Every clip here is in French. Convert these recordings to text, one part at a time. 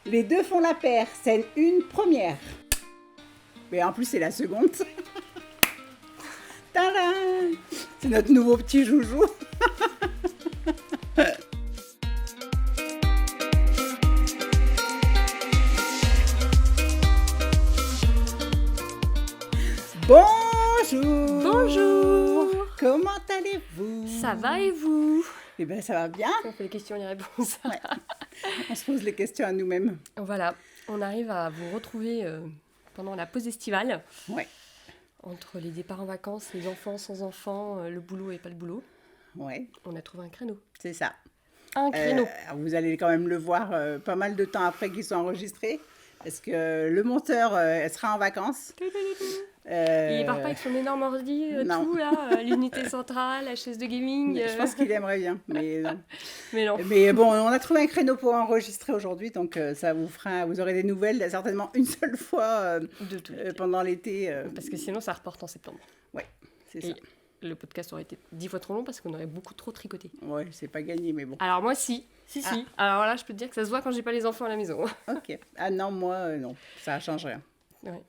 Les deux font la paire, scène 1, première. Mais en plus, c'est la seconde. Tadam! C'est notre nouveau petit joujou. Bonjour! Bonjour! Comment allez-vous? Ça va et vous? Eh bien, ça va bien. On fait les questions et les réponses. Ouais. On se pose les questions à nous-mêmes. Voilà, on arrive à vous retrouver pendant la pause estivale. Ouais. Entre les départs en vacances, les enfants sans enfants, le boulot et pas le boulot. Ouais, On a trouvé un créneau. c'est ça. Un créneau. Vous allez quand même le voir pas mal de temps après qu'ils soient enregistrés. Parce que le monteur sera en vacances. Il part pas avec son énorme ordi, non. tout là, l'unité centrale, la chaise de gaming. Je pense qu'il aimerait bien, mais non. Mais non. Mais bon, on a trouvé un créneau pour enregistrer aujourd'hui, donc ça vous aurez des nouvelles certainement une seule fois De tout. pendant l'été. Parce que sinon, ça reporte en septembre. Ouais, c'est Et ça. le podcast aurait été 10 fois trop long parce qu'on aurait beaucoup trop tricoté. Ouais, c'est pas gagné, mais bon. Alors moi, si. Alors là, je peux te dire que ça se voit quand j'ai pas les enfants à la maison. Ok. Ah non, moi, non, ça change rien. Ouais.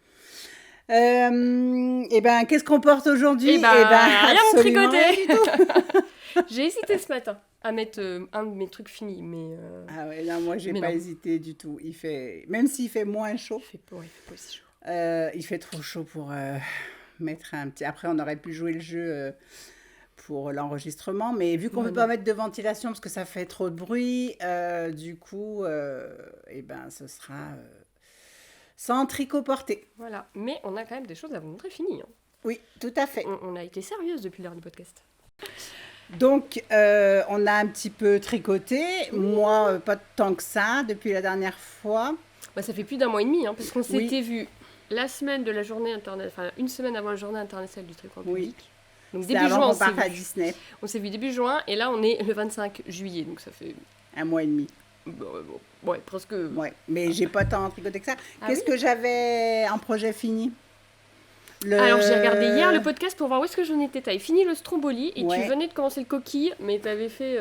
Eh ben, qu'est-ce qu'on porte aujourd'hui? Eh ben, rien de absolument tricoter. rien du tout. J'ai hésité ce matin à mettre un de mes trucs finis, mais Ah ouais, non, moi, j'ai Mais pas non. hésité du tout. Même s'il fait moins chaud, il fait pas aussi chaud. il fait trop chaud pour mettre un petit... Après, on aurait pu jouer le jeu pour l'enregistrement, mais vu qu'on ne Ouais, peut pas non. mettre de ventilation parce que ça fait trop de bruit, du coup, eh ben, ce sera sans tricot porté. Voilà. Mais on a quand même des choses à vous montrer finies. Hein. Oui, tout à fait. On a été sérieuse depuis le dernier podcast. Donc, on a un petit peu tricoté. Moi, pas tant que ça depuis la dernière fois. Bah, ça fait plus d'un mois et demi, hein, parce qu'on Oui. s'était vu la semaine de la journée internationale, une semaine avant la journée internationale du tricot en Oui. public. Donc C'est début avant juin, qu'on parte à Disney. on s'est vu début juin, et là on est le 25 juillet, donc ça fait Un mois et demi. ouais, presque. Ouais, mais j'ai pas tant tricoté que ça. Ah Qu'est-ce oui que j'avais en projet fini? Alors j'ai regardé hier le podcast pour voir où est-ce que j'en étais. T'avais fini le Stromboli et Ouais. tu venais de commencer le coquille, mais t'avais fait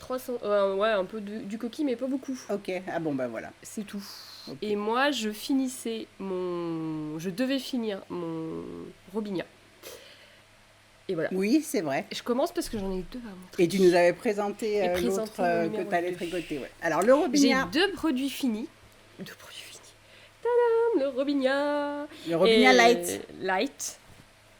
300, ouais, un peu du coquille, mais pas beaucoup. Ok, ah bon, ben voilà. C'est tout. Ok. Et moi, je devais finir mon Robinia. Et voilà. Oui, c'est vrai. Je commence parce que j'en ai eu deux à montrer. Et tu nous avais présenté Et l'autre présenté le que numéro tu allais 2. tricoter. Ouais. Alors, le J'ai Robinia. deux produits finis. Tadam, le Robinia. Le Robinia Et Light. Light.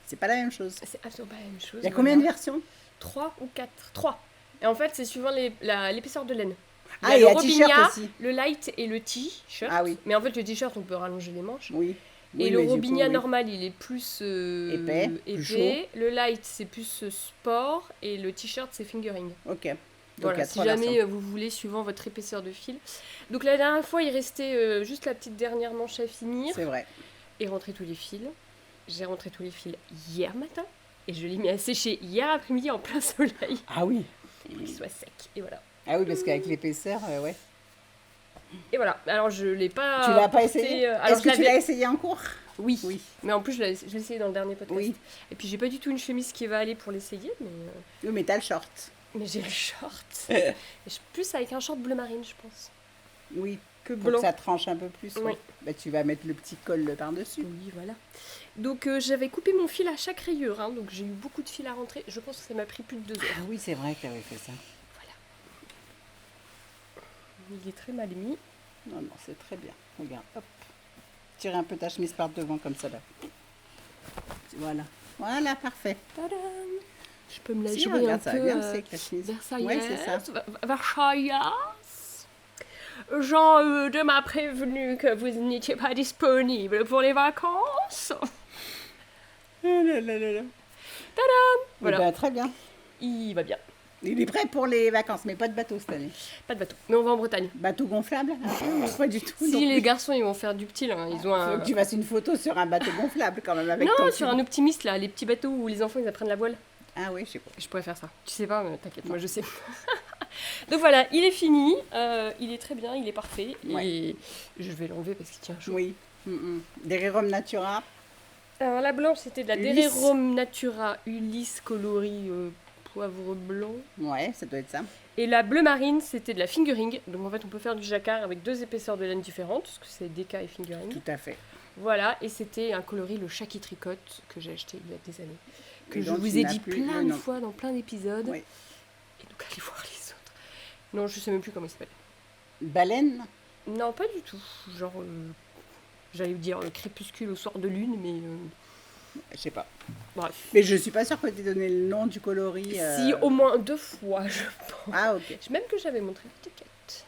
C'est pas la même chose. C'est absolument pas la même chose. Il y a combien de versions? 3 ou 4? 3. Et en fait, c'est suivant l'épaisseur de laine. Ah, il y le a t-shirt Robinia, aussi. le light et le t-shirt. Ah oui. Mais en fait, le t-shirt, on peut rallonger les manches. Oui. Et Oui, le mais du coup, Robinia oui. normal, il est plus Épais, plus chaud. Le light, c'est plus sport. Et le t-shirt, c'est fingering. Ok. Donc, il y Voilà, a si 3 jamais versions. vous voulez, suivant votre épaisseur de fil. Donc la dernière fois, il restait juste la petite dernière manche à finir. C'est vrai. Et rentrer tous les fils. J'ai rentré tous les fils hier matin. Et je l'ai mis à sécher hier après-midi en plein soleil. Ah oui. Pour qu'il soit sec. Et voilà. Ah oui, parce qu'avec l'épaisseur, ouais. Et voilà. Alors je l'ai pas. Tu l'as pas porté, essayé? alors Est-ce je que tu l'avais- l'as essayé en cours? Oui. Oui. Mais en plus, je l'ai essayé dans le dernier podcast. Oui. Et puis j'ai pas du tout une chemise qui va aller pour l'essayer. Oui, mais t'as le short. Mais j'ai le short. Et plus avec un short bleu marine, je pense. Oui. Que Pour blanc. que ça tranche un peu plus. Oui. Ouais. Bah, tu vas mettre le petit col par-dessus. Oui, voilà. Donc j'avais coupé mon fil à chaque rayure, hein, donc j'ai eu beaucoup de fil à rentrer. Je pense que ça m'a pris plus de 2 heures. Ah oui, c'est vrai que tu avais fait ça. Il est très mal mis. Non, non, c'est très bien. Regarde, hop. Tire un peu ta chemise par devant comme ça là. Voilà. Voilà, parfait. Tadam. Je peux me la Si, jouer un regarde, ça va peu bien aussi avec la chemise. Versaillaise. Ouais, c'est ça. Versaillaise. Jean-Eudes m'a prévenu que vous n'étiez pas disponible pour les vacances. Ah là là là là. Voilà. Eh ben, très bien. Il va bien. Il est prêt pour les vacances, mais pas de bateau cette année. Pas de bateau. Mais on va en Bretagne. Bateau gonflable? Pas du tout. Si non les plus. garçons ils vont faire du petit là, ils ont Faut un. que tu fasses une photo sur un bateau gonflable quand même avec Non, ton sur film. un optimiste là, les petits bateaux où les enfants ils apprennent la voile. Ah oui, je sais pas. Je pourrais faire ça. Tu sais pas, mais t'inquiète, moi je sais. Donc voilà, il est fini, il est très bien, il est parfait. Ouais. Et je vais l'enlever parce qu'il tient chaud. Oui. Derirum Natura. Alors la blanche c'était de la Ulysse. Derirum Natura Ulysse coloris poivre blanc. Ouais, ça doit être ça. Et la bleu marine, c'était de la fingering. Donc en fait, on peut faire du jacquard avec 2 épaisseurs de laine différentes, parce que c'est DK et fingering. Tout à fait. Voilà, et c'était un coloris, le chat qui tricote, que j'ai acheté il y a des années. Que Et je donc, vous tu ai n'as dit plus plein le de nom. fois dans plein d'épisodes. Oui. Et donc allez voir les autres. Non, je sais même plus comment il s'appelle. Baleine. Non, pas du tout. Genre, j'allais dire crépuscule au soir de lune, mais Je sais pas. bref. Mais je suis pas sûre que tu aies donné le nom du coloris. Si, au moins 2 fois, je pense. Ah, ok. Même que j'avais montré l'étiquette.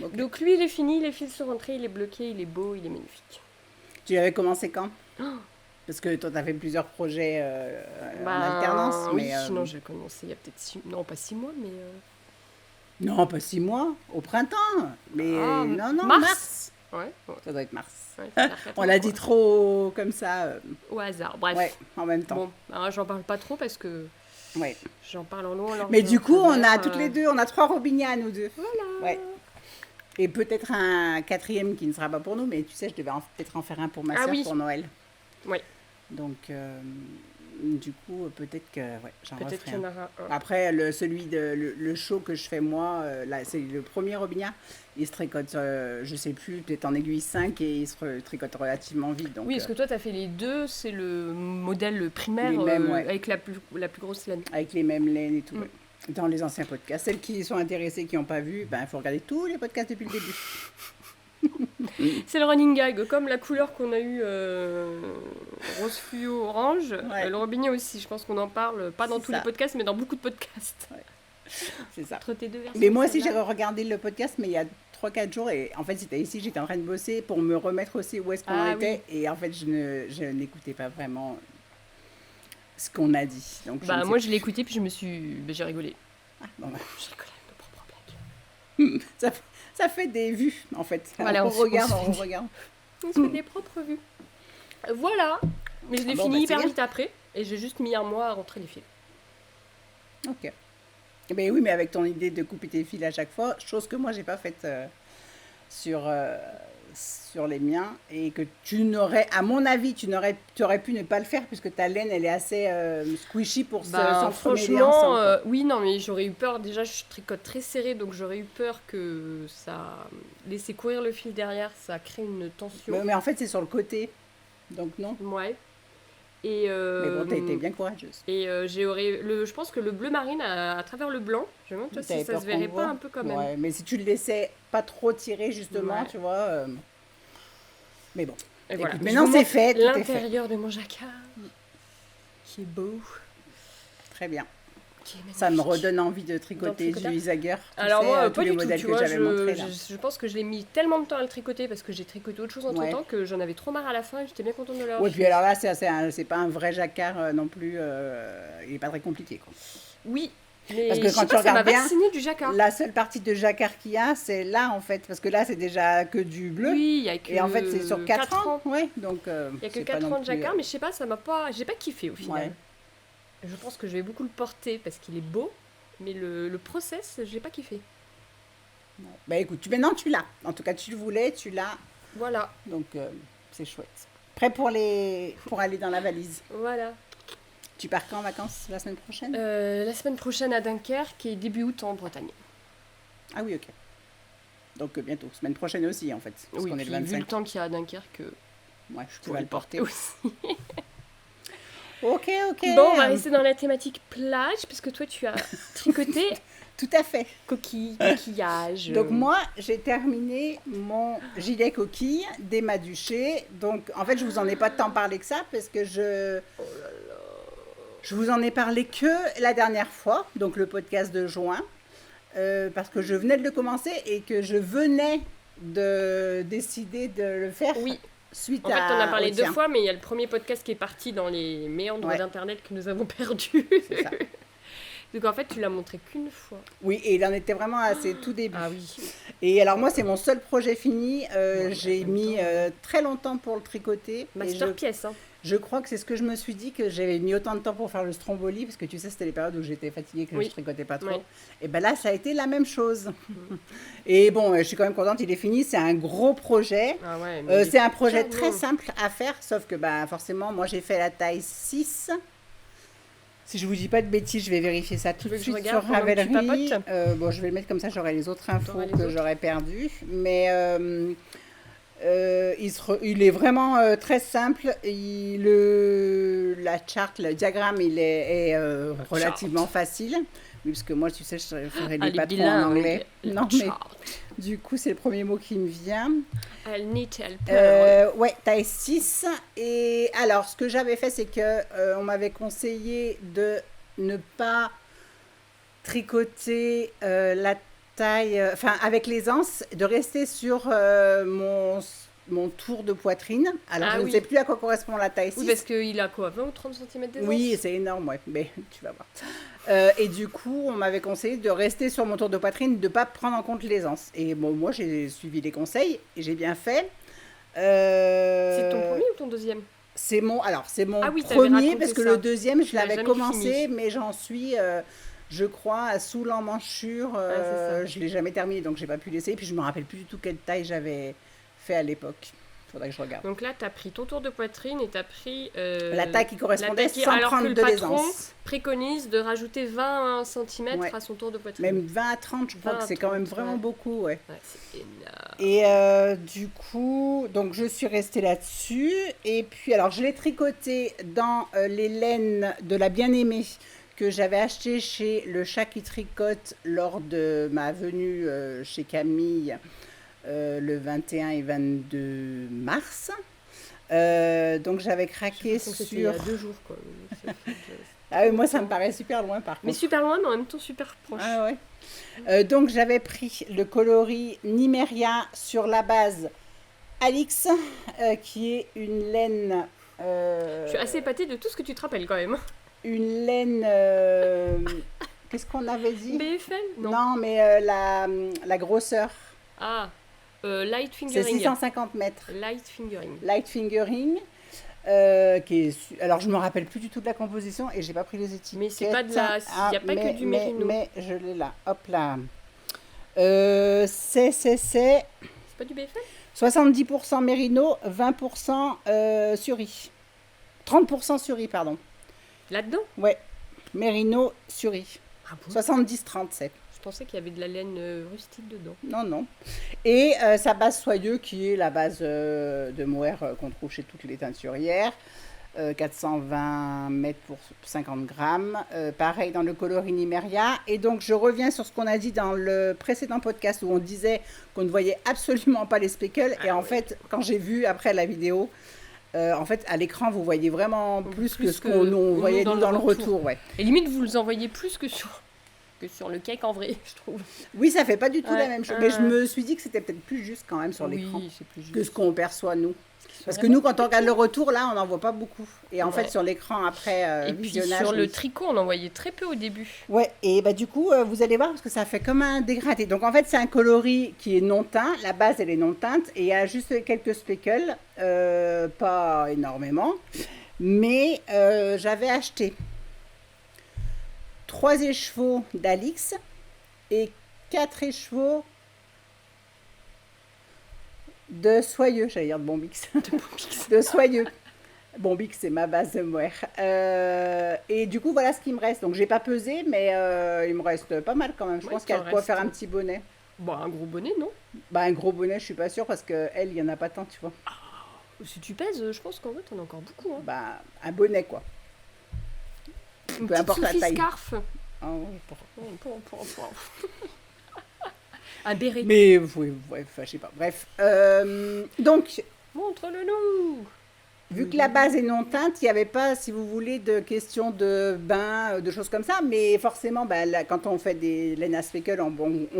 Ok. Donc lui, il est fini, les fils sont rentrés, il est bloqué, il est beau, il est magnifique. Tu avais commencé quand? Oh. Parce que toi, tu as fait plusieurs projets en Bah, alternance. oui, Mais, sinon j'ai commencé il y a peut-être 6... Non, pas 6 mois, mais... Non, pas 6 mois. Au printemps. Mais Ah, non, mars. mars. Ouais, ouais, Ça doit être mars. ouais, ça fait 4 On ans, l'a quoi. dit trop comme ça. Au hasard, bref. Ouais, en même temps. Bon, alors, j'en parle pas trop parce que Ouais. j'en parle en long, en large, Mais du en coup, on a travers, toutes les deux, on a 3 Robignats, nous deux. Voilà. Ouais. Et peut-être un 4e qui ne sera pas pour nous, mais tu sais, je devais peut-être en faire un pour ma Ah soeur oui. pour Noël. Oui, Donc, du coup, peut-être que ouais, j'en peut-être referai qu'il y en un. aura un. Après, le show que je fais moi, là, c'est le premier Robignat. Il se tricote, je sais plus, peut-être en aiguille 5 et il se tricote relativement vite. Donc, Oui, parce que toi, t'as fait les deux, c'est le modèle primaire Les mêmes, ouais. avec la plus grosse laine. avec les mêmes laines et tout. Mm. Ouais. Dans les anciens podcasts. Celles qui sont intéressées, qui n'ont pas vu, ben, il faut regarder tous les podcasts depuis le début. C'est le running gag, comme la couleur qu'on a eue rose fluo orange, Ouais. le robinet aussi, je pense qu'on en parle, pas dans C'est tous ça. les podcasts, mais dans beaucoup de podcasts. C'est ça. Entre tes deux versions. Mais moi aussi, j'ai celle-là. regardé le podcast, mais il y a 3-4 jours. Et en fait, c'était ici, j'étais en train de bosser pour me remettre aussi où est-ce qu'on Ah était. Et en fait, je n'écoutais pas vraiment ce qu'on a dit. Donc, Bah, ne sais moi, plus. je l'ai écouté, puis j'ai rigolé. Ah, bon, bah, J'ai rigolé avec nos propres blagues. ça fait des vues, en fait. Voilà, on on se- regarde, on se on fait- regarde. On se fait des propres vues. Voilà. Mais je l'ai Bon, fini bah, c'est hyper bien. vite après, et j'ai juste mis un mois à rentrer les fils. Ok. Mais oui, mais avec ton idée de couper tes fils à chaque fois, chose que moi, j'ai pas faite sur les miens, et que tu n'aurais, à mon avis, tu aurais pu ne pas le faire, puisque ta laine, elle est assez squishy pour Bah, s'entremêler franchement, ensemble, quoi. oui, non, mais j'aurais eu peur. Déjà, je tricote très serré, donc j'aurais eu peur que ça laisser courir le fil derrière, ça crée une tension. Mais en fait, c'est sur le côté. Donc non. Ouais. Et Mais bon, t'as été bien courageuse. Et je pense que le bleu marine à travers le blanc, je me demande toi, si T'avais ça peur se verrait qu'on pas voit. un peu quand même. Ouais, mais si tu le laissais pas trop tirer, justement, Ouais. tu vois. Mais bon. Et Écoute, voilà. maintenant, Je vous c'est montre fait, tout est fait. l'intérieur de mon jacquard, qui est beau, Très bien. qui est Ça me magnifique. redonne envie de tricoter du tricotage. Isager. Tu Alors sais, moi, tous pas les du tout, modèles tu que vois, j'avais montrés, là. je pense que je l'ai mis tellement de temps à le tricoter parce que j'ai tricoté autre chose entre Ouais. temps que j'en avais trop marre à la fin et j'étais bien contente de l'avoir Ouais, fini. puis alors là, c'est pas un vrai jacquard non plus. Il est pas très compliqué, quoi. Oui, mais Parce que je quand sais tu pas, ça m'a regardes bien, vacciné du jacquard. La seule partie de jacquard qu'il y a, c'est là, en fait. Parce que là, c'est déjà que du bleu. Oui, il y a que Et en fait, c'est sur 4 ans. Ouais, donc. Il y a que c'est pas 4 non ans de plus, jacquard, mais je sais pas, ça m'a pas... J'ai pas kiffé au final. Ouais. Je pense que je vais beaucoup le porter parce qu'il est beau, mais le process, j'ai pas kiffé. Bah écoute, maintenant tu l'as. En tout cas, tu le voulais, tu l'as. Voilà, Donc, c'est chouette. Prêt pour aller dans la valise. voilà. Tu pars quand en vacances la semaine prochaine? La semaine prochaine à Dunkerque et début août en Bretagne. Ah oui, ok. Donc, bientôt. Semaine prochaine aussi, en fait. Parce Oui, qu'on est puis le vu 25. le temps qu'il y a à Dunkerque, Ouais, je tu vas pourrais le porter. aussi. Ok, ok. Bon, on va rester dans la thématique plage, parce que toi, tu as tricoté Tout à fait. coquillage. Donc moi, j'ai terminé mon gilet coquille d'Emma-Duché. Donc en fait, je vous en ai pas tant parlé que ça parce que je vous en ai parlé que la dernière fois, donc le podcast de juin, parce que je venais de le commencer et que je venais de décider de le faire Oui, suite en fait, on a parlé au 2 tien. fois, mais il y a le premier podcast qui est parti dans les méandres Ouais. d'Internet que nous avons perdus. C'est ça. Donc en fait, tu l'as montré qu'une fois. Oui, et il en était vraiment à ses tout débuts. Ah oui. Et alors moi, c'est mon seul projet fini. J'ai en même mis temps, très longtemps pour le tricoter. Et Masterpiece, hein. je crois que c'est ce que je me suis dit, que j'avais mis autant de temps pour faire le stromboli, parce que tu sais, c'était les périodes où j'étais fatiguée, que Oui. je tricotais pas trop. Oui. Et ben là, ça a été la même chose. Et bon, je suis quand même contente, il est fini. C'est un gros projet. Ah ouais, mais C'est un projet canon. très simple à faire, sauf que bah, forcément, moi j'ai fait la taille 6. Si je vous dis pas de bêtises, je vais vérifier ça tout veux de que je suite regarde sur pendant que tu Ravelry. papotes Bon, je vais le mettre comme ça, j'aurai les autres infos T'auras les que autres. j'aurais perdues. Mais il est vraiment très simple. La charte, le diagramme, est relativement facile. Oui, parce que moi, tu sais, je ferai des Elle est patrons en anglais. bilingue. Non, mais Chart. du coup, c'est le premier mot qui me vient. Elle knit, elle pearl. Ouais, taille 6. Et alors, ce que j'avais fait, c'est que on m'avait conseillé de ne pas tricoter la taille, enfin, avec l'aisance, de rester sur mon tour de poitrine. Alors, Ah je ne oui. sais plus à quoi correspond la taille 6. Oui, parce qu'il a quoi, 20 ou 30 cm d'aisance? Oui, c'est énorme, ouais, mais tu vas voir. Et du coup, on m'avait conseillé de rester sur mon tour de poitrine, de ne pas prendre en compte l'aisance. Et bon, moi, j'ai suivi les conseils et j'ai bien fait. C'est ton premier ou ton deuxième? C'est mon Ah oui, t'avais premier, raconté parce que ça. le deuxième, je Tu l'as l'avais jamais commencé, fini. mais j'en suis, je crois, sous l'emmanchure. c'est ça. Je l'ai jamais terminé, donc j'ai pas pu l'essayer. Puis je me rappelle plus du tout quelle taille j'avais fait à l'époque. Faudrait que je regarde. Donc là, t'as pris ton tour de poitrine et t'as pris La taille qui correspondait sans alors que prendre le de patron l'aisance. préconise de rajouter 20 cm Ouais. à son tour de poitrine. Même 20 à 30, je crois 20 que à c'est quand même 30, vraiment ouais. beaucoup, ouais. Ouais, c'est énorme. Et du coup, donc je suis restée là-dessus. Et puis, alors, je l'ai tricoté dans les laines de la bien-aimée que j'avais acheté chez Le Chat qui tricote lors de ma venue chez Camille le 21 et 22 mars. Donc, j'avais craqué Je pense que c'était il y sur... a 2 jours, quoi. Ah oui, moi, ça me paraît super loin, par Mais contre. super loin, mais en même temps super proche. Ah ouais. Donc j'avais pris le coloris Nimeria sur la base Alix, qui est une laine. Je suis assez épatée de tout ce que tu te rappelles quand même. Une laine. Qu'est-ce qu'on avait dit? BFL? Non. Non, mais la grosseur. Ah, light C'est fingering. 650 mètres. Light fingering. Light fingering. Alors je me rappelle plus du tout de la composition et j'ai pas pris les étiquettes. Mais c'est pas de la- y a pas que du mérino. Mais je l'ai là. Hop là. C'est C'est pas du BFL? 70% mérino, 20% suri. 30% suri, pardon. Là-dedans? Ouais, mérino, suri. Ah bon? 70-30, c'est. Je pensais qu'il y avait de la laine rustique dedans. Non, non. Et sa base soyeux, qui est la base de mohair qu'on trouve chez toutes les teinturières. 420 mètres pour 50 grammes. Pareil dans le coloris Nimeria. Et donc, je reviens sur ce qu'on a dit dans le précédent podcast où on disait qu'on ne voyait absolument pas les speckles. Et en fait, quand j'ai vu après la vidéo, en fait, à l'écran, vous voyez vraiment plus que ce qu'on nous voyait nous, dans le retour. Ouais. Et limite, vous les envoyez plus que sur le cake en vrai, je trouve. Oui, ça fait pas du tout Ouais, la même chose. Mais je me suis dit que c'était peut-être plus juste quand même sur l'écran Oui, c'est plus juste. que ce qu'on perçoit nous. Parce que nous, quand on regarde le retour, là, on n'en voit pas beaucoup. Et en Ouais. fait, sur l'écran, après Et puis visionnage... sur le oui. tricot, on en voyait très peu au début. Ouais, et bah du coup, vous allez voir, parce que ça fait comme un dégradé. Donc en fait, c'est un coloris qui est non teint. La base, elle est non teinte. Et il y a juste quelques speckles, pas énormément. Mais j'avais acheté 3 écheveaux d'Alix et 4 écheveaux de soyeux, j'allais dire de Bombix. De soyeux. Bombix, c'est ma base de mohair. Et du coup, voilà ce qui me reste. Donc, j'ai pas pesé, mais il me reste pas mal quand même. Je Ouais, pense qu'il y a t'en de quoi reste. faire un petit bonnet. Bon, un gros bonnet, non? Bah, un gros bonnet, je suis pas sûre parce qu'elle, il y en a pas tant, tu vois. Si tu pèses, je pense qu'en vrai, t'en as encore beaucoup. Hein. Bah, un bonnet, quoi. Une peu petite importe la Sophie taille. scarf. Ah oui, pour- Un béret. Mais, oui, ouais, enfin, je sais pas. Bref. Donc, Montre-le-nous. vu que la base est non teinte, il n'y avait pas, si vous voulez, de questions de bain, de choses comme ça. Mais forcément, bah, là, quand on fait des laines à speckle, on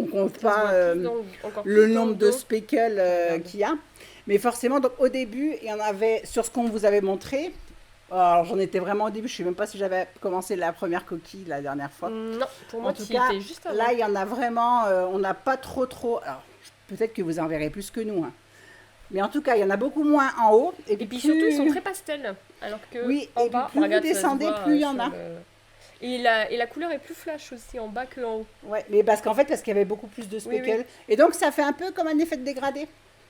compte Ça se pas voit plus encore le plus dans nombre de dos. speckles Regarde. qu'il y a. Mais forcément, donc, au début, il y en avait sur ce qu'on vous avait montré. Alors, j'en étais vraiment au début. Je ne sais même pas si j'avais commencé la première coquille la dernière fois. Non, pour moi, En tout tu cas, étais juste avant. là, il y en a vraiment. On n'a pas trop. Alors, peut-être que vous en verrez plus que nous. Hein. Mais en tout cas, il y en a beaucoup moins en haut. Et puis surtout, ils sont très pastels. Alors que Oui, en et puis bas, plus vous regarde, ça se descendez, voit, plus il y en sur a. Et la couleur est plus flash aussi en bas qu'en haut. Ouais, mais parce qu'il y avait beaucoup plus de speckles. Oui. Et donc, ça fait un peu comme un effet de dégradé.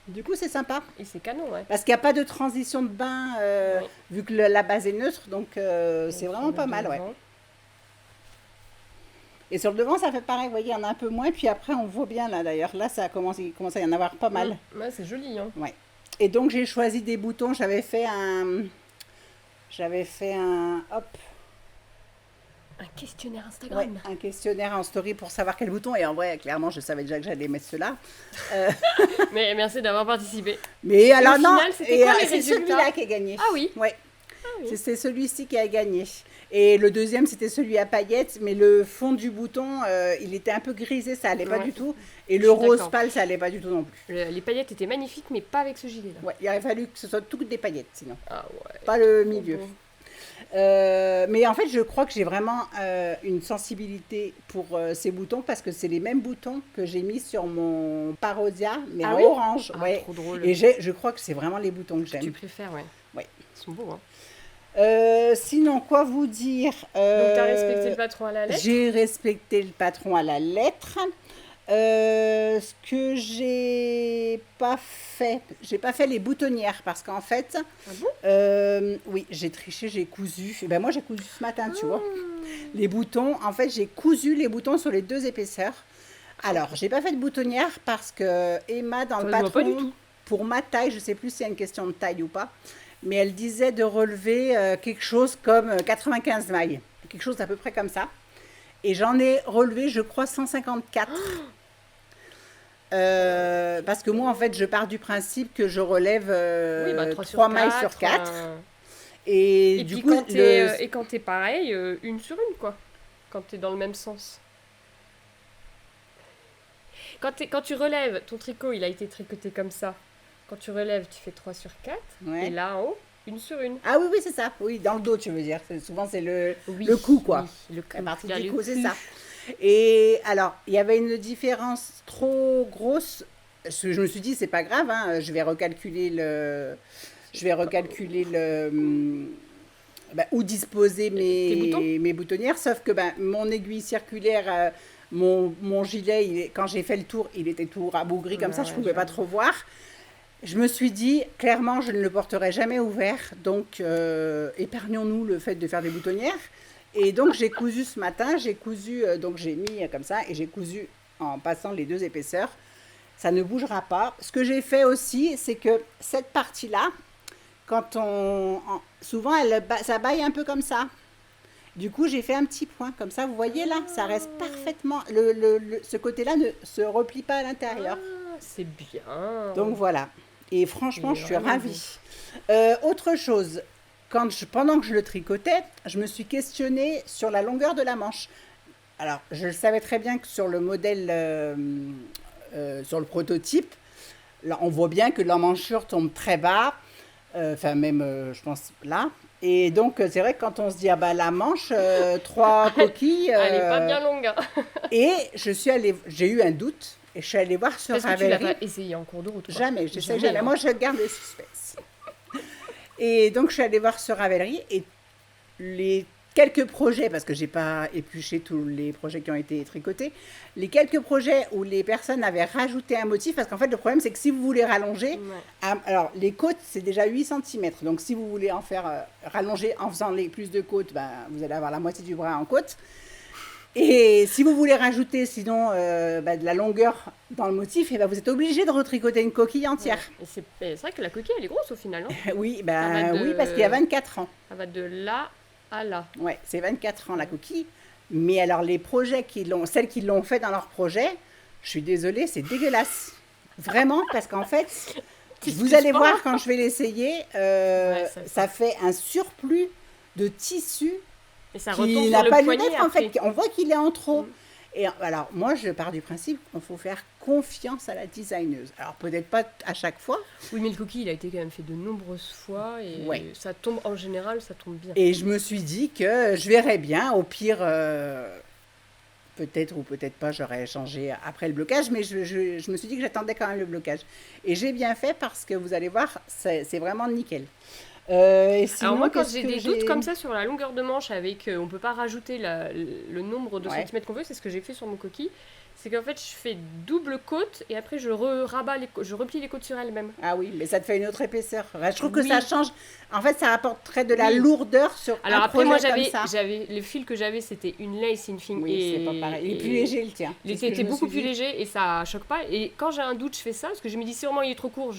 Du coup, c'est sympa. Et c'est canon, ouais. Parce qu'il n'y a pas de transition de bain, Oui. vu que la base est neutre. Donc, c'est Donc, vraiment le pas mal, ouais. devant. Et sur le devant, ça fait pareil, vous voyez, il y en a un peu moins. Puis après, on voit bien là d'ailleurs. Là, il commence à y en avoir pas mal. Ouais, c'est joli, hein. Ouais. Et donc, j'ai choisi des boutons. Hop, Un questionnaire ouais, Instagram. un questionnaire en story pour savoir quel bouton. Et en vrai, clairement, je savais déjà que j'allais mettre ceux-là. Mais merci d'avoir participé. Mais alors, au non, final, c'était quoi les c'est résultats? celui-là qui a gagné. Ah oui. Ouais. Ah oui. C'est celui-ci qui a gagné. Et le deuxième, c'était celui à paillettes, mais le fond du bouton, il était un peu grisé, ça allait pas Ouais. du tout. Et Je le suis rose d'accord. pâle, ça allait pas du tout non plus. Les paillettes étaient magnifiques, mais pas avec ce gilet-là. Ouais, il aurait fallu que ce soit toutes des paillettes, sinon. Ah ouais. Pas le Trop milieu. beau. Mais en fait, je crois que j'ai vraiment une sensibilité pour ces boutons parce que c'est les mêmes boutons que j'ai mis sur mon Parodia, mais Ah en oui? orange. Ah, Ouais. trop drôle. Et je crois que c'est vraiment les boutons que Tu j'aime. préfères, ouais. Ouais. Ils sont beaux, hein. Sinon, quoi vous dire? Donc, t'as respecté le patron à la lettre? J'ai respecté le patron à la lettre. Ce que j'ai pas fait les boutonnières parce qu'en fait, Ah bon? oui, j'ai triché, j'ai cousu. Et ben moi, j'ai cousu ce matin, tu vois. Les boutons, en fait, j'ai cousu les boutons sur les deux épaisseurs. Alors, j'ai pas fait de boutonnière parce que Emma, dans Ça le se voit pas du patron, tout. pour ma taille, je sais plus s'il y a une question de taille ou pas, mais elle disait de relever quelque chose comme 95 mailles, quelque chose d'à peu près comme ça. Et j'en ai relevé, je crois, 154. Parce que moi, en fait, je pars du principe que je relève Oui, bah 3 mailles sur 4. Et Et du puis coup, quand t'es pareil, une sur une, quoi. Quand t'es dans le même sens. Quand tu relèves, ton tricot, il a été tricoté comme ça. Quand tu relèves, tu fais 3 sur 4. Ouais. Et là, en haut, une sur une. Ah oui, oui, c'est ça. Oui, dans le dos, tu veux dire. Souvent, c'est le Oui, cou, quoi. oui, le cou. La partie Il y a du le cou, c'est cou. ça. Et alors, il y avait une différence trop grosse. Je me suis dit, c'est pas grave, hein, je vais recalculer où disposer Tes boutons? mes boutonnières. Sauf que mon aiguille circulaire, mon gilet, quand j'ai fait le tour, il était tout rabougri comme ça, je Ouais, pouvais pas trop voir. Je me suis dit, clairement, je ne le porterai jamais ouvert, donc épargnons-nous le fait de faire des boutonnières. Et donc, j'ai cousu ce matin, donc j'ai mis comme ça, et j'ai cousu en passant les deux épaisseurs. Ça ne bougera pas. Ce que j'ai fait aussi, c'est que cette partie-là, souvent, ça baille un peu comme ça. Du coup, j'ai fait un petit point, comme ça, vous voyez là, ça reste parfaitement, ce côté-là ne se replie pas à l'intérieur. Ah, c'est bien. Donc voilà. Et franchement, Il est je suis vraiment ravie. Autre chose, pendant que je le tricotais, je me suis questionnée sur la longueur de la manche. Alors, je savais très bien que sur le modèle, sur le prototype, là, on voit bien que l'emmanchure tombe très bas, enfin même, je pense, là. Et donc, c'est vrai que quand on se dit, ah bah la manche, 3 coquilles... Elle est pas bien longue, hein. Et j'ai eu un doute, et je suis allée voir sur Parce que tu l'as Ravelry. pas essayé en cours de route, quoi. Jamais, je sais Jamais, jamais. hein. Moi, je garde le suspense. Et donc, je suis allée voir sur Ravelry et les quelques projets, parce que j'ai pas épluché tous les projets qui ont été tricotés, les quelques projets où les personnes avaient rajouté un motif, parce qu'en fait, le problème, c'est que si vous voulez rallonger, Ouais. alors les côtes, c'est déjà 8 cm. Donc, si vous voulez en faire rallonger en faisant les plus de côtes, vous allez avoir la moitié du bras en côte. Et si vous voulez rajouter sinon de la longueur dans le motif, vous êtes obligé de retricoter une coquille entière. Et c'est vrai que la coquille, elle est grosse au final, hein. Oui, va de- oui, parce qu'il y a 24 ans. Ça va de là à là. Ouais, c'est 24 ans la coquille. Mais alors celles qui l'ont fait dans leur projet, je suis désolée, c'est dégueulasse. Vraiment, parce qu'en fait, vous allez voir quand je vais l'essayer, ça fait un surplus de tissu Et ça retombe qui sur n'a le pas lieu poignet d'être en après. fait. On voit qu'il est en trop. Et alors, moi, je pars du principe qu'il faut faire confiance à la designeuse. Alors, peut-être pas à chaque fois. Oui, mais le coquille, il a été quand même fait de nombreuses fois et Ouais. ça tombe, en général, ça tombe bien. Et je me suis dit que je verrais bien. Au pire, peut-être ou peut-être pas, j'aurais changé après le blocage. Mais je me suis dit que j'attendais quand même le blocage. Et j'ai bien fait parce que vous allez voir, c'est vraiment nickel. Et sinon, Alors moi, quand qu'est-ce j'ai que des doutes comme ça sur la longueur de manche avec on peut pas rajouter le nombre de Ouais. centimètres qu'on veut, c'est ce que j'ai fait sur mon coquille. C'est qu'en fait, je fais double côte et après, je je replie les côtes sur elles-mêmes. Ah oui, mais ça te fait une autre épaisseur. Ouais, je trouve que Oui. ça change. En fait, ça apporterait de la Oui. lourdeur sur Alors un après, moi, projet comme ça. le fil que j'avais, c'était une lace in Oui, et c'est pas pareil. Il est plus léger, le tien. Il C'est ce que je était me beaucoup suis plus dit. léger et ça choque pas. Et quand j'ai un doute, je fais ça parce que je me dis sûrement il est trop court,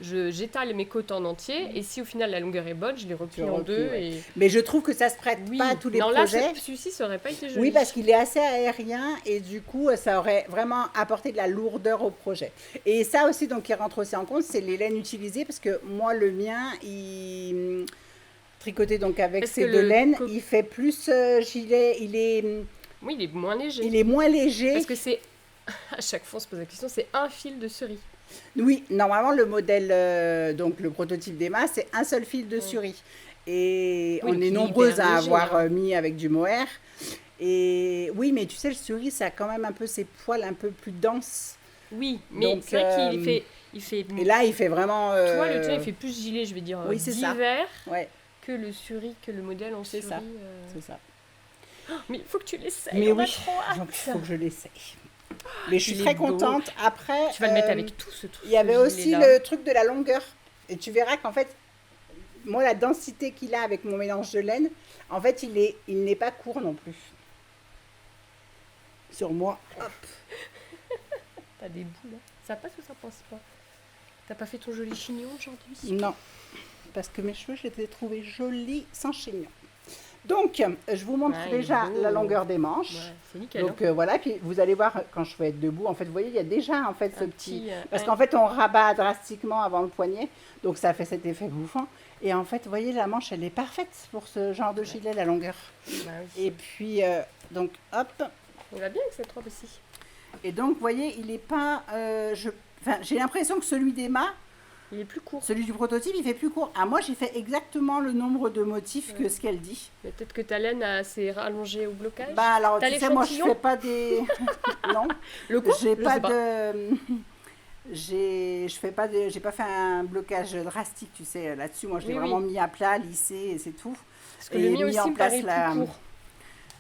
j'étale mes côtes en entier et si au final la longueur est bonne, je les replie en deux. Ouais. Et Mais je trouve que ça se prête oui, pas à tous les non là, projets. celui-ci ça aurait pas été joli. Oui, parce qu'il est assez aérien et du coup, ça aurait vraiment apporté de la lourdeur au projet. Et ça aussi, donc, qui rentre aussi en compte, c'est les laines utilisées parce que moi, le mien, il tricoté donc avec Parce ces que deux le laines, co- il fait plus gilet, Oui, il est moins léger. il est moins léger. Parce que c'est à chaque fois on se pose la question, c'est un fil de cerise. Oui, normalement, le modèle, donc le prototype d'Emma, c'est un seul fil de suri. Et Oui, on donc est il est nombreuses hyper à léger, avoir hein. mis avec du mohair. Et oui, mais tu sais, le suri, ça a quand même un peu ses poils un peu plus denses. Oui, mais Donc, c'est vrai il fait et là, il fait vraiment. toi le tien il fait plus gilet, je vais dire Oui, c'est ça. d'hiver Ouais, que le suri, que le modèle en c'est suri. ça. C'est ça. Mais il faut que tu l'essayes, Mais on a oui, trop hâte. donc il faut que je l'essaye. Mais je suis Il est très beau. contente. Après, Tu vas le mettre avec tout ce truc. il y avait aussi le truc de la longueur. Et tu verras qu'en fait, moi, la densité qu'il a avec mon mélange de laine, en fait, il n'est pas court non plus. Sur moi, hop. T'as des boules, hein. Ça passe ou ça passe pas? T'as pas fait ton joli chignon aujourd'hui? Non, parce que mes cheveux, je les ai trouvés jolis sans chignon. Donc, je vous montre Ouais, il est déjà beau. la longueur des manches. Ouais, c'est nickel. Donc voilà, puis vous allez voir quand je vais être debout, en fait, vous voyez, il y a déjà en fait ce Un petit... petit, Parce qu'en fait, on rabat drastiquement avant le poignet, donc ça fait cet effet bouffant. Et en fait, vous voyez, la manche, elle est parfaite pour ce genre de gilet, la longueur. Bah oui. Et puis, donc, hop. Il va bien avec cette robe aussi. Et donc, vous voyez, il n'est pas... Enfin, j'ai l'impression que celui d'Emma, Il est plus court. celui du prototype, il fait plus court. Ah, moi, j'ai fait exactement le nombre de motifs que ce qu'elle dit. Mais peut-être que ta laine s'est rallongée au blocage. Bah alors, T'as tu sais, moi, je l'échantillon fais pas des... non. Le quoi? J'ai Je pas sais pas. de... j'ai pas fait un blocage drastique, tu sais, là-dessus. Moi, je l'ai Oui, vraiment oui. mis à plat, lissé, et c'est tout. Parce que Et le mien mis aussi en me place paraît la... plus court.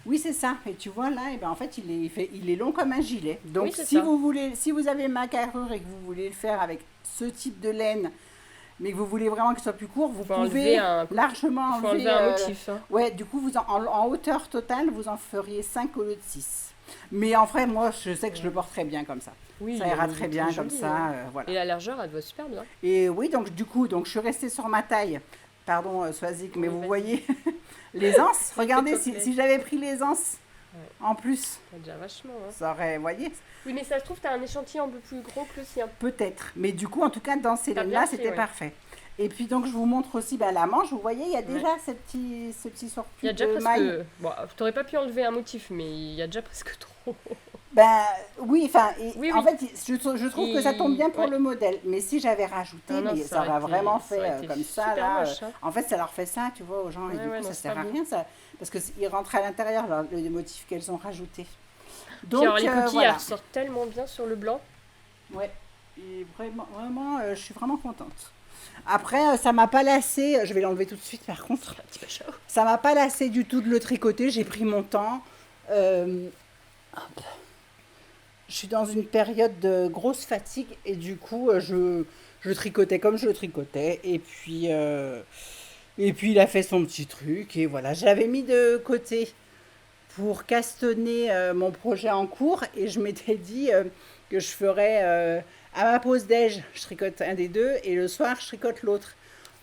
Oui, c'est ça. Et tu vois, là, et ben, en fait, il est long comme un gilet. Donc, Oui, c'est si ça. vous voulez, si vous avez ma carrure et que vous voulez le faire avec ce type de laine, mais que vous voulez vraiment qu'il soit plus court, vous Faut enlever pouvez un- largement Faut enlever... enlever un motif. Hein. Ouais, du coup, en hauteur totale, vous en feriez 5 au lieu de 6. Mais en vrai, moi, je sais que je le porterai bien comme ça. Oui, Ça ira il est très bien joli, comme ça, hein. voilà. Et la largeur, elle va super bien. Et oui, donc du coup, je suis restée sur ma taille. Pardon, Swazik, mais Oui, vous vas-y. voyez les anses. Regardez, s'il te plaît. si j'avais pris les anses Ouais. en plus, Ça déjà vachement. Hein. ça aurait, vous voyez, Oui, mais ça se trouve, t'as un échantillon un peu plus gros que le sien. peut-être. Mais du coup, en tout cas, dans ces T'as laines-là, bien fait, c'était ouais. parfait. Et puis donc, je vous montre aussi la manche. Vous voyez, il y a Ouais. déjà ce petit Il y surplus a déjà de presque. maille. Bon, t'aurais pas pu enlever un motif, mais il y a déjà presque trop. Ben oui, enfin, Oui, en oui. fait, je trouve que ça tombe bien pour Ouais. le modèle. Mais si j'avais rajouté, Ah non, mais ça ça aurait aurait été- vraiment ça fait aurait été comme ça, super là. moche, hein. En fait, ça leur fait ça, tu vois, aux gens. Et Ouais, du ouais, coup, non, ça c'est sert pas à beau. rien, ça. Parce qu'ils rentrent à l'intérieur, les motifs qu'elles ont rajoutés. Puis Donc, alors, les coquilles, voilà. elles ressortent tellement bien sur le blanc. Ouais. Et vraiment, je suis vraiment contente. Après, ça m'a pas lassé. Je vais l'enlever tout de suite, par contre. Un petit peu chaud. Ça m'a pas lassé du tout de le tricoter. J'ai pris mon temps. Hop. Je suis dans une période de grosse fatigue et du coup, je tricotais comme je le tricotais. Et puis, il a fait son petit truc. Et voilà, j'avais mis de côté pour castonner mon projet en cours et je m'étais dit que je ferais à ma pause déj, je tricote un des deux et le soir, je tricote l'autre.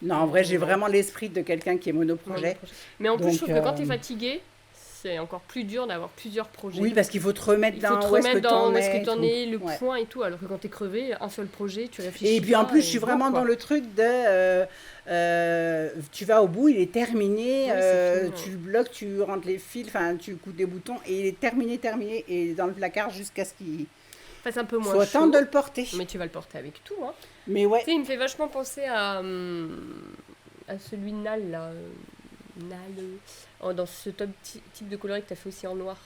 Non, en vrai, j'ai vraiment l'esprit de quelqu'un qui est monoprojet. Mais en plus, Donc, je trouve que quand t'es fatigué, c'est encore plus dur d'avoir plusieurs projets. Oui, parce qu'il faut te remettre Il faut dans te où est-ce que remettre dans t'en où est-ce es. que t'en tout. es, le Ouais. point et tout. Alors que quand t'es crevé, un seul projet, tu réfléchis. Et puis en pas plus, je suis go, vraiment quoi. dans le truc de tu vas au bout, il est terminé, Oui, c'est fini, tu le bloques, tu rentres les fils, enfin tu coupes des boutons et il est terminé, et dans le placard jusqu'à ce qu'il Enfin, c'est un peu moins soit chaud. temps de le porter. Mais tu vas le porter avec tout. Hein. Mais ouais, Tu sais, il me fait vachement penser à celui de Nal, là. Nal. Dans ce type de coloris que tu as fait aussi en noir.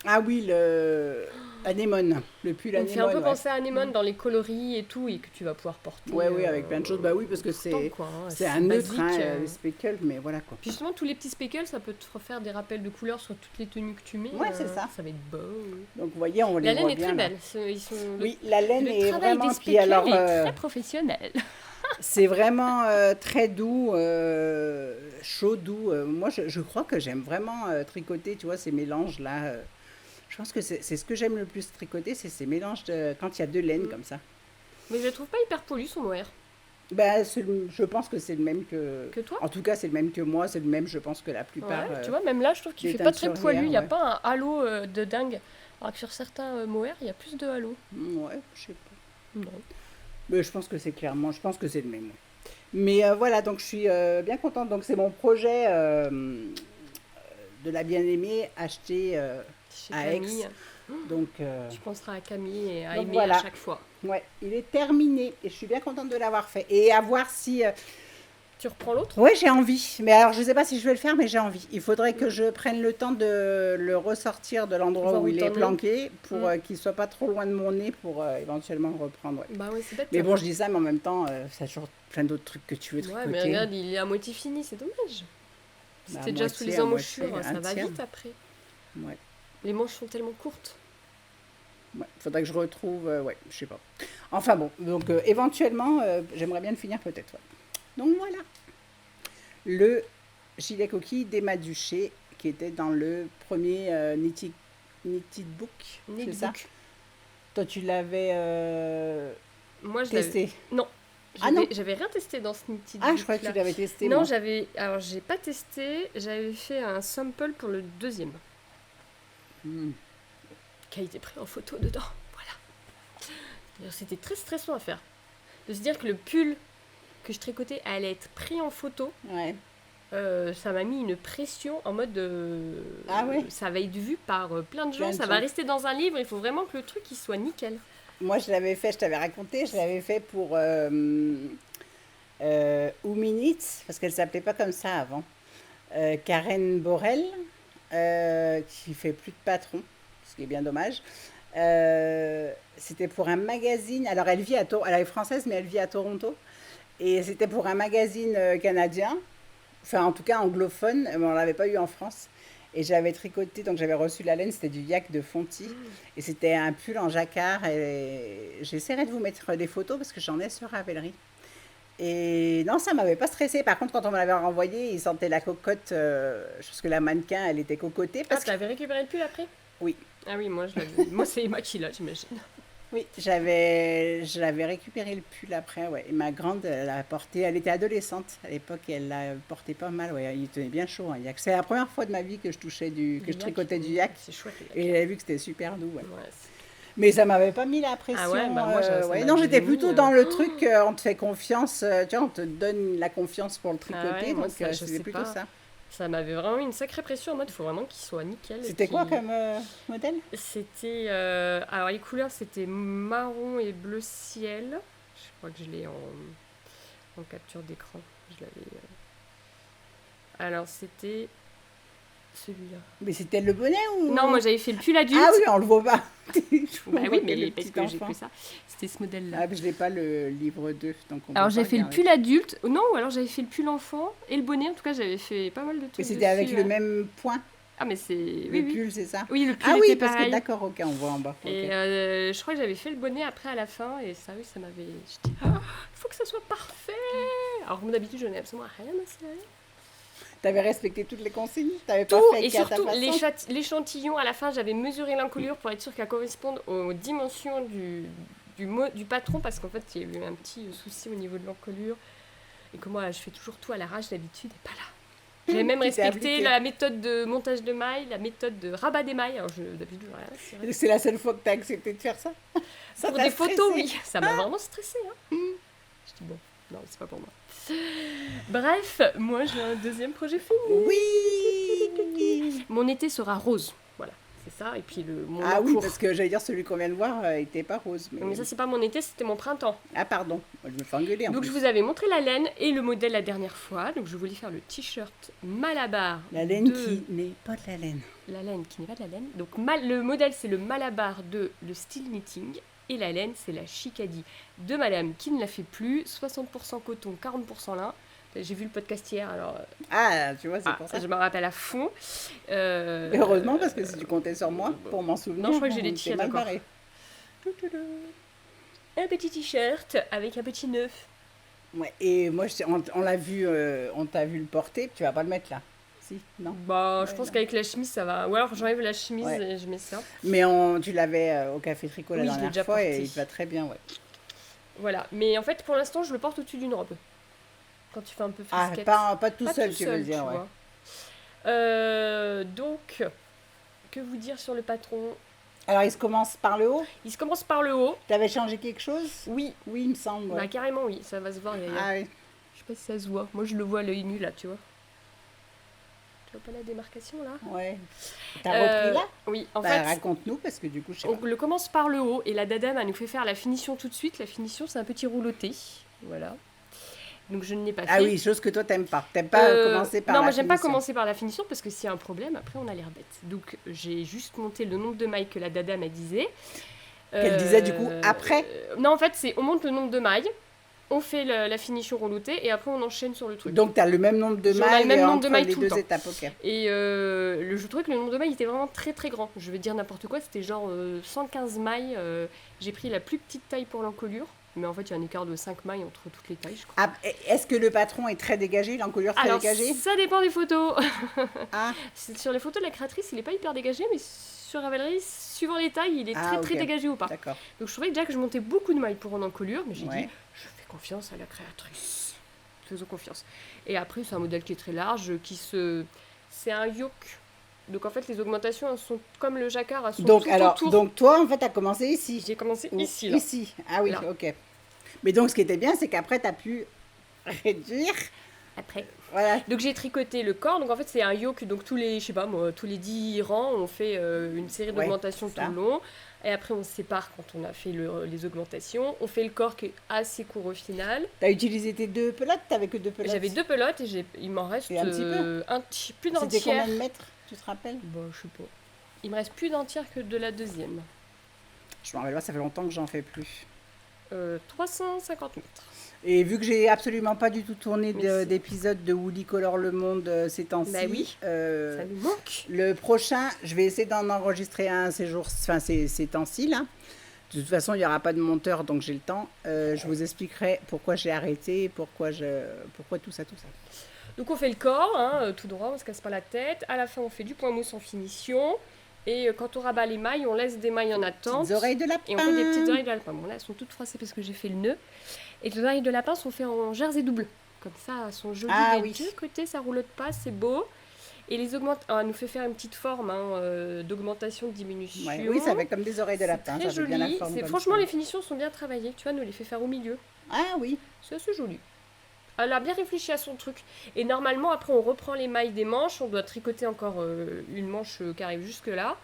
Ah oui, le anémone, le pull Il me fait un peu anémone, ouais. penser à Anémone dans les coloris et tout, et que tu vas pouvoir porter. Ouais, oui, avec plein de choses. Bah oui, parce que tout le temps, c'est quoi, hein. c'est un neutre, basique. les speckles, mais voilà quoi. Puis justement, tous les petits speckles, ça peut te refaire des rappels de couleurs sur toutes les tenues que tu mets. Ouais, c'est ça. Ça va être beau. Donc vous voyez, on les La laine voit est bien très là. belle. Ils sont... Oui, la laine le est travail vraiment. des Puis speckles alors, est très professionnel. c'est vraiment très doux, chaud, doux. Moi, je crois que j'aime vraiment tricoter, tu vois, ces mélanges là. Je pense que c'est ce que j'aime le plus tricoter, c'est ces mélanges quand il y a deux laines Mm. comme ça. Mais je le trouve pas hyper poli son mohair. Bah, je pense que c'est le même Que toi? En tout cas, c'est le même que moi, c'est le même, je pense, que la plupart. Ouais, tu vois, même là, je trouve qu'il des fait pas très teinturières, poilu. Il n'y a ouais. pas un halo de dingue. Alors que sur certains mohairs, il y a plus de halo. Ouais, je sais pas. Non. Mais je pense que c'est clairement, je pense que c'est le même. Ouais. Mais voilà, donc je suis bien contente. Donc c'est mon projet de la bien-aimée acheté Chez à Aix. Camille, Donc, tu penseras à Camille et à donc aimer voilà. à chaque fois. ouais, il est terminé et je suis bien contente de l'avoir fait. Et à voir si. Tu reprends l'autre? Ouais, j'ai envie. Mais alors, je sais pas si je vais le faire, mais j'ai envie. Il faudrait que je prenne le temps de le ressortir de l'endroit Voir où où il t'en est es. planqué pour Mm. qu'il soit pas trop loin de mon nez pour éventuellement le reprendre. Ouais. Bah ouais, c'est bête. Mais Ça. bon, je dis ça, mais en même temps, ça a toujours plein d'autres trucs que tu veux Ouais, tricoter. mais regarde, il est à moitié fini, c'est dommage. Si Bah, t'es à déjà sous moitié, les à embouchures, moitié, ça un va tiers. vite après. Ouais. Les manches sont tellement courtes. Ouais, faudrait que je retrouve, ouais, je sais pas. Enfin bon, donc éventuellement, j'aimerais bien le finir peut-être. Ouais. Donc voilà, le gilet coquille d'Emma Duché, qui était dans le premier Knitted Book, c'est ça? Knitbook. Toi, tu l'avais Moi, je l'avais. testé. Non. Ah non. J'avais rien testé dans ce Knitted Ah, Book je croyais que là. tu l'avais testé, Non, moi. j'avais. Alors, j'ai pas testé. J'avais fait un sample pour le deuxième, Hmm. qui a été pris en photo dedans. Voilà. D'ailleurs, c'était très stressant à faire. De se dire que le pull que je tricotais allait être pris en photo, Ouais. ça m'a mis une pression en mode. Ah ouais. Ça va être vu par plein de gens, Plein de ça va gens. rester dans un livre. Il faut vraiment que le truc il soit nickel. Moi, je l'avais fait, je t'avais raconté, je l'avais fait pour Ouminitz, parce qu'elle s'appelait pas comme ça avant. Karen Borel, qui fait plus de patron, ce qui est bien dommage. C'était pour un magazine. Alors, elle vit elle est française, mais elle vit à Toronto. Et c'était pour un magazine canadien, enfin en tout cas anglophone, mais on l'avait pas eu en France. Et j'avais tricoté, donc j'avais reçu la laine, c'était du yak de Fonty. Et c'était un pull en jacquard. Et j'essaierai de vous mettre des photos parce que j'en ai sur Ravelry. Et non, ça m'avait pas stressé. Par contre, quand on me l'avait renvoyé, il sentait la cocotte. Je pense que la mannequin, elle était cocotée. Ah, Parce que... t'avais récupéré le pull après? Oui, Ah oui, moi je l'avais. Moi c'est Emma qui l'a, j'imagine. oui, je l'avais récupéré le pull après, ouais. Et ma grande, elle l'a porté, elle était adolescente à l'époque et elle l'a porté pas mal, ouais. Il tenait bien chaud, hein, yak. C'est la première fois de ma vie que je touchais que je tricotais du yak. C'est chouette le Et yak. j'avais vu que c'était super doux, ouais. Ouais, Mais ça m'avait pas mis la pression. Ah ouais, bah moi, ça ouais. m'avait Non, j'étais mis, plutôt dans le truc, on te fait confiance, tu vois, on te donne la confiance pour le tricoter, ouais, moi, donc ça, je c'était sais plutôt pas. ça. Ça m'avait vraiment mis une sacrée pression en mode faut vraiment qu'il soit nickel. et C'était quoi qu'il- comme modèle? C'était. Alors les couleurs c'était marron et bleu ciel. Je crois que je l'ai en capture d'écran. Je l'avais. Alors c'était celui-là. Mais c'était le bonnet ou... Non, moi j'avais fait le pull adulte. Ah oui, on le voit pas. Bah oui, mais le parce petit que j'ai enfant. fait ça. C'était ce modèle-là. Ah, je n'ai pas le livre 2, donc on Alors peut j'ai pas fait le regarder. pull adulte. Non, ou alors j'avais fait le pull enfant et le bonnet. En tout cas, j'avais fait pas mal de trucs. Mais c'était avec dessus, le là. même point, Ah, mais c'est. le Oui, oui. pull, c'est ça? Oui, le pull Ah oui, était parce que pareil. d'accord, ok, on voit en bas. ok. Et je crois que j'avais fait le bonnet après à la fin et ça, oui, ça m'avait. J'étais, ah, il faut que ça soit parfait. Alors comme d'habitude, je n'ai absolument rien à cirer. T'avais respecté toutes les consignes? T'avais pas Tout fait et qu'à ta surtout façon? l'échantillon à la fin, j'avais mesuré l'encolure pour être sûr qu'elle corresponde aux dimensions du patron parce qu'en fait, il y a eu un petit souci au niveau de l'encolure et que moi, je fais toujours tout à l'arrache d'habitude et pas là. J'avais même Tu t'es respecté appliqué. la méthode de montage de mailles, la méthode de rabat des mailles. Alors d'habitude, je n'ai rien à cirer. C'est la seule fois que t'as accepté de faire ça? Ça Pour t'a des photos, stressé? oui. Ça m'a vraiment stressée. Hein. Je dis bon, non, c'est pas pour moi. Bref, moi j'ai un deuxième projet fini. Oui! Mon été sera rose. Voilà, c'est ça. Et puis mon Ah long oui, court. parce que j'allais dire, celui qu'on vient de voir était pas rose. Mais ça, c'est pas mon été, c'était mon printemps. Ah pardon, moi, je me fais engueuler en Donc plus. je vous avais montré la laine et le modèle la dernière fois. Donc je voulais faire le t-shirt Malabar. La laine qui n'est pas de la laine. La laine qui n'est pas de la laine. Donc le modèle, c'est le Malabar de le style knitting. Et la laine, c'est la Chicadie de madame qui ne la fait plus. 60% coton, 40% lin. J'ai vu le podcast hier, alors Ah, tu vois, c'est pour ça. je me rappelle à fond. Mais heureusement, parce que si tu comptais sur moi pour m'en souvenir, Non, je crois que j'ai des on t-shirts s'est mal encore. barré. Un petit t-shirt avec un petit nœud. Ouais, et moi, on l'a vu, on t'a vu le porter, tu vas pas le mettre là. Si, non. Bah, je Ouais, pense non. qu'avec la chemise, ça va. Ou alors j'enlève la chemise Ouais. et je mets ça. Mais tu l'avais au Café Tricot la Oui, je l'ai dernière déjà fois porté. et il te va très bien, ouais. Voilà. Mais en fait, pour l'instant, je le porte au-dessus d'une robe. Quand tu fais un peu Ah, frisquette. pas tout Pas seul, tout tu veux seul, dire, tu ouais. vois. Donc, que vous dire sur le patron? Alors, il se commence par le haut. Il se commence par le haut. T'avais changé quelque chose? Oui. Oui, il me semble. Bah, Ouais. carrément, oui. Ça va se voir. Ah oui. Je sais pas si ça se voit. Moi, je le vois à l'œil nu, là, tu vois. Tu vois pas la démarcation, là? Ouais. T'as repris là? Oui, en Bah, fait, raconte-nous, parce que du coup, je sais on pas. le commence par le haut et la dame, elle nous fait faire la finition tout de suite. La finition, c'est un petit rouloté. Voilà. Donc, je ne l'ai pas fait. Ah oui, chose que toi, t'aimes pas. T'aimes pas commencer par non, la moi j'aime pas finition. commencer par la finition parce que s'il y a un problème, après on a l'air bête. Donc j'ai juste monté le nombre de mailles que la dame elle disait. Qu'elle disait, du coup, après Non, en fait, on monte le nombre de mailles, on fait la finition reloutée et après on enchaîne sur le truc. Donc, t'as le même nombre de On a mailles le même nombre de entre mailles les tout le deux temps. étapes, ok. Et je trouvais que le nombre de mailles était vraiment très très grand. Je vais dire n'importe quoi, c'était genre 115 mailles. J'ai pris la plus petite taille pour l'encolure. Mais en fait, il y a un écart de 5 mailles entre toutes les tailles, je crois. Ah, est-ce que le patron est très dégagé, l'encolure très Alors, dégagée? ça dépend des photos. Ah, Sur les photos de la créatrice, il est pas hyper dégagé, mais sur Ravelry, suivant les tailles, il est Ah, très ok. dégagé ou pas. d'accord. Donc je trouvais déjà que je montais beaucoup de mailles pour en encolure, mais j'ai Ouais. dit, je fais confiance à la créatrice. Faisons confiance. Et après, c'est un modèle qui est très large, c'est un yoke. Donc en fait, les augmentations, elles sont comme le jacquard, elles sont Donc, tout alors, autour. donc toi, en fait, t'as commencé ici. J'ai commencé Ou- ici, là. Ici. Ah oui, Là. ok. Mais donc, ce qui était bien, c'est qu'après, t'as pu réduire. Après. Voilà. Donc j'ai tricoté le corps, donc en fait c'est un yoke, donc tous les 10 rangs, on fait une série Ouais, d'augmentations c'est tout ça. le long, et après on se sépare quand on a fait les augmentations, on fait le corps qui est assez court au final. T'as utilisé tes 2 pelotes? T'avais que 2 pelotes? J'avais 2 pelotes et il m'en reste Et un petit peu. plus d'un C'était tiers. combien de mètres, tu te rappelles? Bon, je sais pas. Il me reste plus d'un tiers que de la deuxième. Je m'en rappelle pas, ça fait longtemps que j'en fais plus. 350 mètres. Et vu que j'ai absolument pas du tout tourné Merci. d'épisode de Woolly Color Le Monde ces temps-ci, Bah oui. Ça nous manque. le prochain, je vais essayer d'en enregistrer un ces temps-ci là. De toute façon, il n'y aura pas de monteur, donc j'ai le temps. Je vous expliquerai pourquoi j'ai arrêté, pourquoi tout ça. Donc on fait le corps, hein, tout droit, on se casse pas la tête. À la fin, on fait du point mousse en finition. Et quand on rabat les mailles, on laisse des mailles en attente. Petites oreilles de lapin. Et on fait des petites oreilles de lapin. Bon, là, elles sont toutes froissées parce que j'ai fait le nœud. Et les oreilles de lapin sont faites en jersey double. Comme ça, elles sont jolies Ah des oui. deux côtés, ça roulotte pas, c'est beau. Et les elle nous fait faire une petite forme d'augmentation, de diminution. Ouais, oui, ça fait comme des oreilles de C'est lapin. très Ça fait bien la joli. forme comme Franchement, ça. les finitions sont bien travaillées. Tu vois, nous les fait faire au milieu. Ah oui. C'est assez joli. Elle a bien réfléchi à son truc. Et normalement, après, on reprend les mailles des manches. On doit tricoter encore une manche qui arrive jusque là.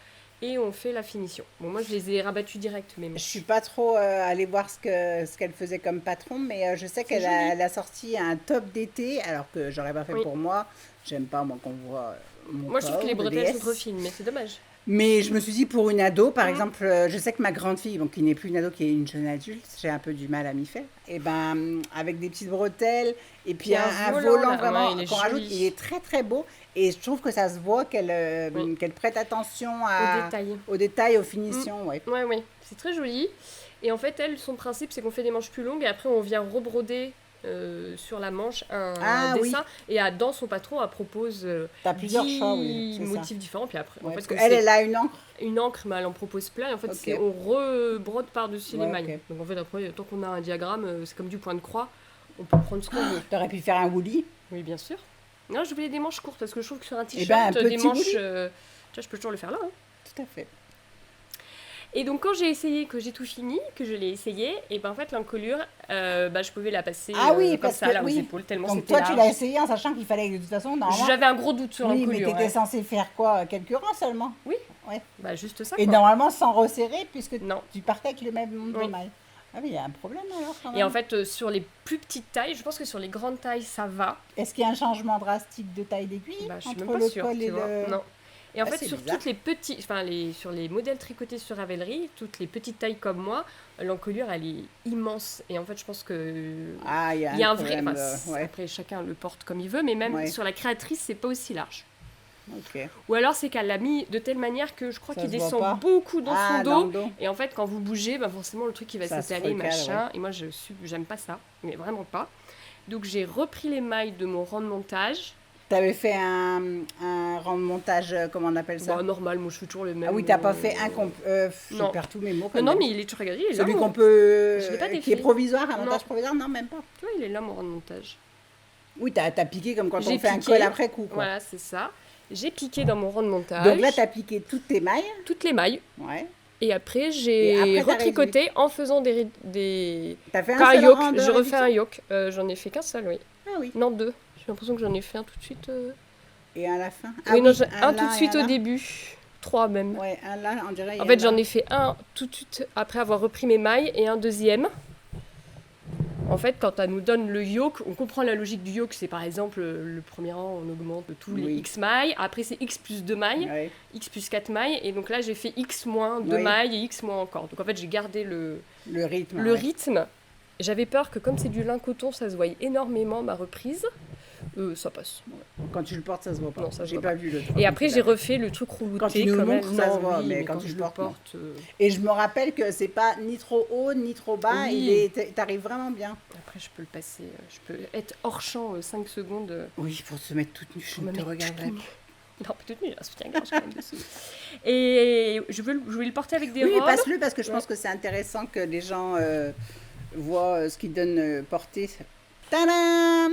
Et on fait la finition. Bon, moi, je les ai rabattues direct, mes Je manches. suis pas trop allée voir ce qu'elle faisait comme patron, mais je sais qu'elle joli. elle a sorti un top d'été, alors que j'aurais pas fait Oui. pour moi. J'aime pas, moi, qu'on voit mon Moi, je trouve corps que les de bretelles déesse. sont trop fines, mais c'est dommage. Mais je me suis dit, pour une ado, par Mhm. exemple, je sais que ma grande fille, bon, qui n'est plus une ado, qui est une jeune adulte, j'ai un peu du mal à m'y faire. Et ben, avec des petites bretelles, et puis Puis un un volant, volant, là, vraiment, ouais, il est qu'on rajoute, joli. il est très très beau. Et je trouve que ça se voit Oui. qu'elle prête attention Au détail. aux détails, aux finitions, ouais. Ouais, ouais. C'est très joli. Et en fait, elle, son principe, c'est qu'on fait des manches plus longues et après, on vient rebroder sur la manche un Ah, oui. dessin. Et dans son patron, elle propose T'as plusieurs 10 choix, oui, c'est ça. motifs différents. Puis après, en Ouais, fait, parce comme qu'elle, c'est elle a une encre. une encre, mais elle en propose plein. Et en fait, Ok. on rebrode par-dessus les Ouais, mailles. ok. Donc en fait, après, tant qu'on a un diagramme, c'est comme du point de croix. On peut prendre ce qu'on veut. T'aurais pu faire un woolly. Oui, bien sûr. Non, je voulais des manches courtes parce que je trouve que sur un t-shirt, ben, un des petit manches. bouli. Tu vois, je peux toujours le faire là. Hein. Tout à fait. Et donc, quand j'ai essayé, que j'ai tout fini, que je l'ai essayé, et ben en fait, l'encolure, je pouvais la passer Ah oui, comme parce ça, que- là, aux oui. épaules, tellement Donc c'était toi, tu large. l'as essayé en sachant qu'il fallait, de toute façon, normalement... J'avais un gros doute sur Oui, mais l'encolure. t'étais Ouais. censé faire quoi? Quelques rangs seulement? Oui, Ouais. Bah, juste ça, Et quoi. normalement sans resserrer, puisque Non. tu partais avec le même nombre de Oui. mailles. Ah oui, il y a un problème alors quand Et même. en fait, sur les plus petites tailles, je pense que sur les grandes tailles, ça va. Est-ce qu'il y a un changement drastique de taille d'aiguille Bah, je suis même entre pas le sûre, col tu et vois. le... Non. Et en Ah, fait, c'est sur bizarre. toutes les petits, enfin, sur les modèles tricotés sur Ravelry, toutes les petites tailles comme moi, l'encolure, elle est immense. Et en fait, je pense que Ah, il y a il y a un un vrai. problème. Enfin, après, chacun le porte comme il veut, mais même Ouais. sur la créatrice, c'est pas aussi large. Ok. Ou alors, c'est qu'elle l'a mis de telle manière que je crois Ça qu'il se voit descend pas. beaucoup dans son Ah, dos. dans le dos. Et en fait, quand vous bougez, bah forcément, le truc, il va Ça se s'étaler, recale, machin. Et moi, j'aime pas ça. Mais vraiment pas. Donc, j'ai repris les mailles de mon rang de montage. T'avais fait un rang de montage, comment on appelle ça? Bah, normal, moi, je fais toujours le même. Ah oui, t'as pas fait un je non. perds tous mes mots. Non, Comme non, mais d'habitude. il est, tu regardes, il est là. Celui mon- qu'on peut... Je l'ai pas qui défait. est provisoire, un Non. montage provisoire? Non, même pas. Tu vois, il est là, mon rang de montage. Oui, t'as piqué comme quand J'ai on fait piqué. un col après coup, quoi. Voilà, c'est ça. J'ai piqué dans mon rang de montage. Donc là, t'as piqué toutes tes mailles. toutes les mailles. Ouais. Et après, Et j'ai après, t'as retricoté en faisant des... T'as fait un Pas un seul yoke, rang de j'ai refait réduction? un yoke. J'en ai fait qu'un seul, oui. Ah oui. Non, deux. J'ai l'impression que j'en ai fait un tout de suite. Et à la fin? Oui, non, oui, un tout là de et suite un au là. début. Trois même. Ouais, un là, on dirait. En fait, j'en ai fait un tout de suite après avoir repris mes mailles et un deuxième. En fait, quand elle nous donne le yoke, on comprend la logique du yoke. C'est par exemple, le premier rang, on augmente tous les Oui. X mailles. Après, c'est X plus 2 mailles, Ouais. X plus 4 mailles. Et donc là, j'ai fait X moins 2 Oui. mailles et X moins encore. Donc en fait, j'ai gardé Le rythme. le ouais. rythme. J'avais peur que comme c'est du lin coton, ça se voie énormément ma reprise. Ça passe. Quand tu le portes, ça se voit pas. Non, ça se J'ai voit pas vu le truc. Et après, j'ai refait le truc roulouté. Quand tu nous quand montres, même. ça Non, se voit, oui, mais quand quand tu je le le portes, non. porte. Et je me rappelle que c'est pas ni trop haut ni trop bas. Oui. T'arrives vraiment bien. Après, je peux le passer. Je peux être hors champ 5 secondes. Oui, pour se mettre toute nue, je Pour me ne te mettre regarderai toute pas. nue. Non, peut-être mieux, un soutien-gorge quand même dessous. Et je voulais le porter avec des Oui, robes. passe-le parce que je pense Ouais. que c'est intéressant que les gens voient ce qu'ils donnent porter. Tadam!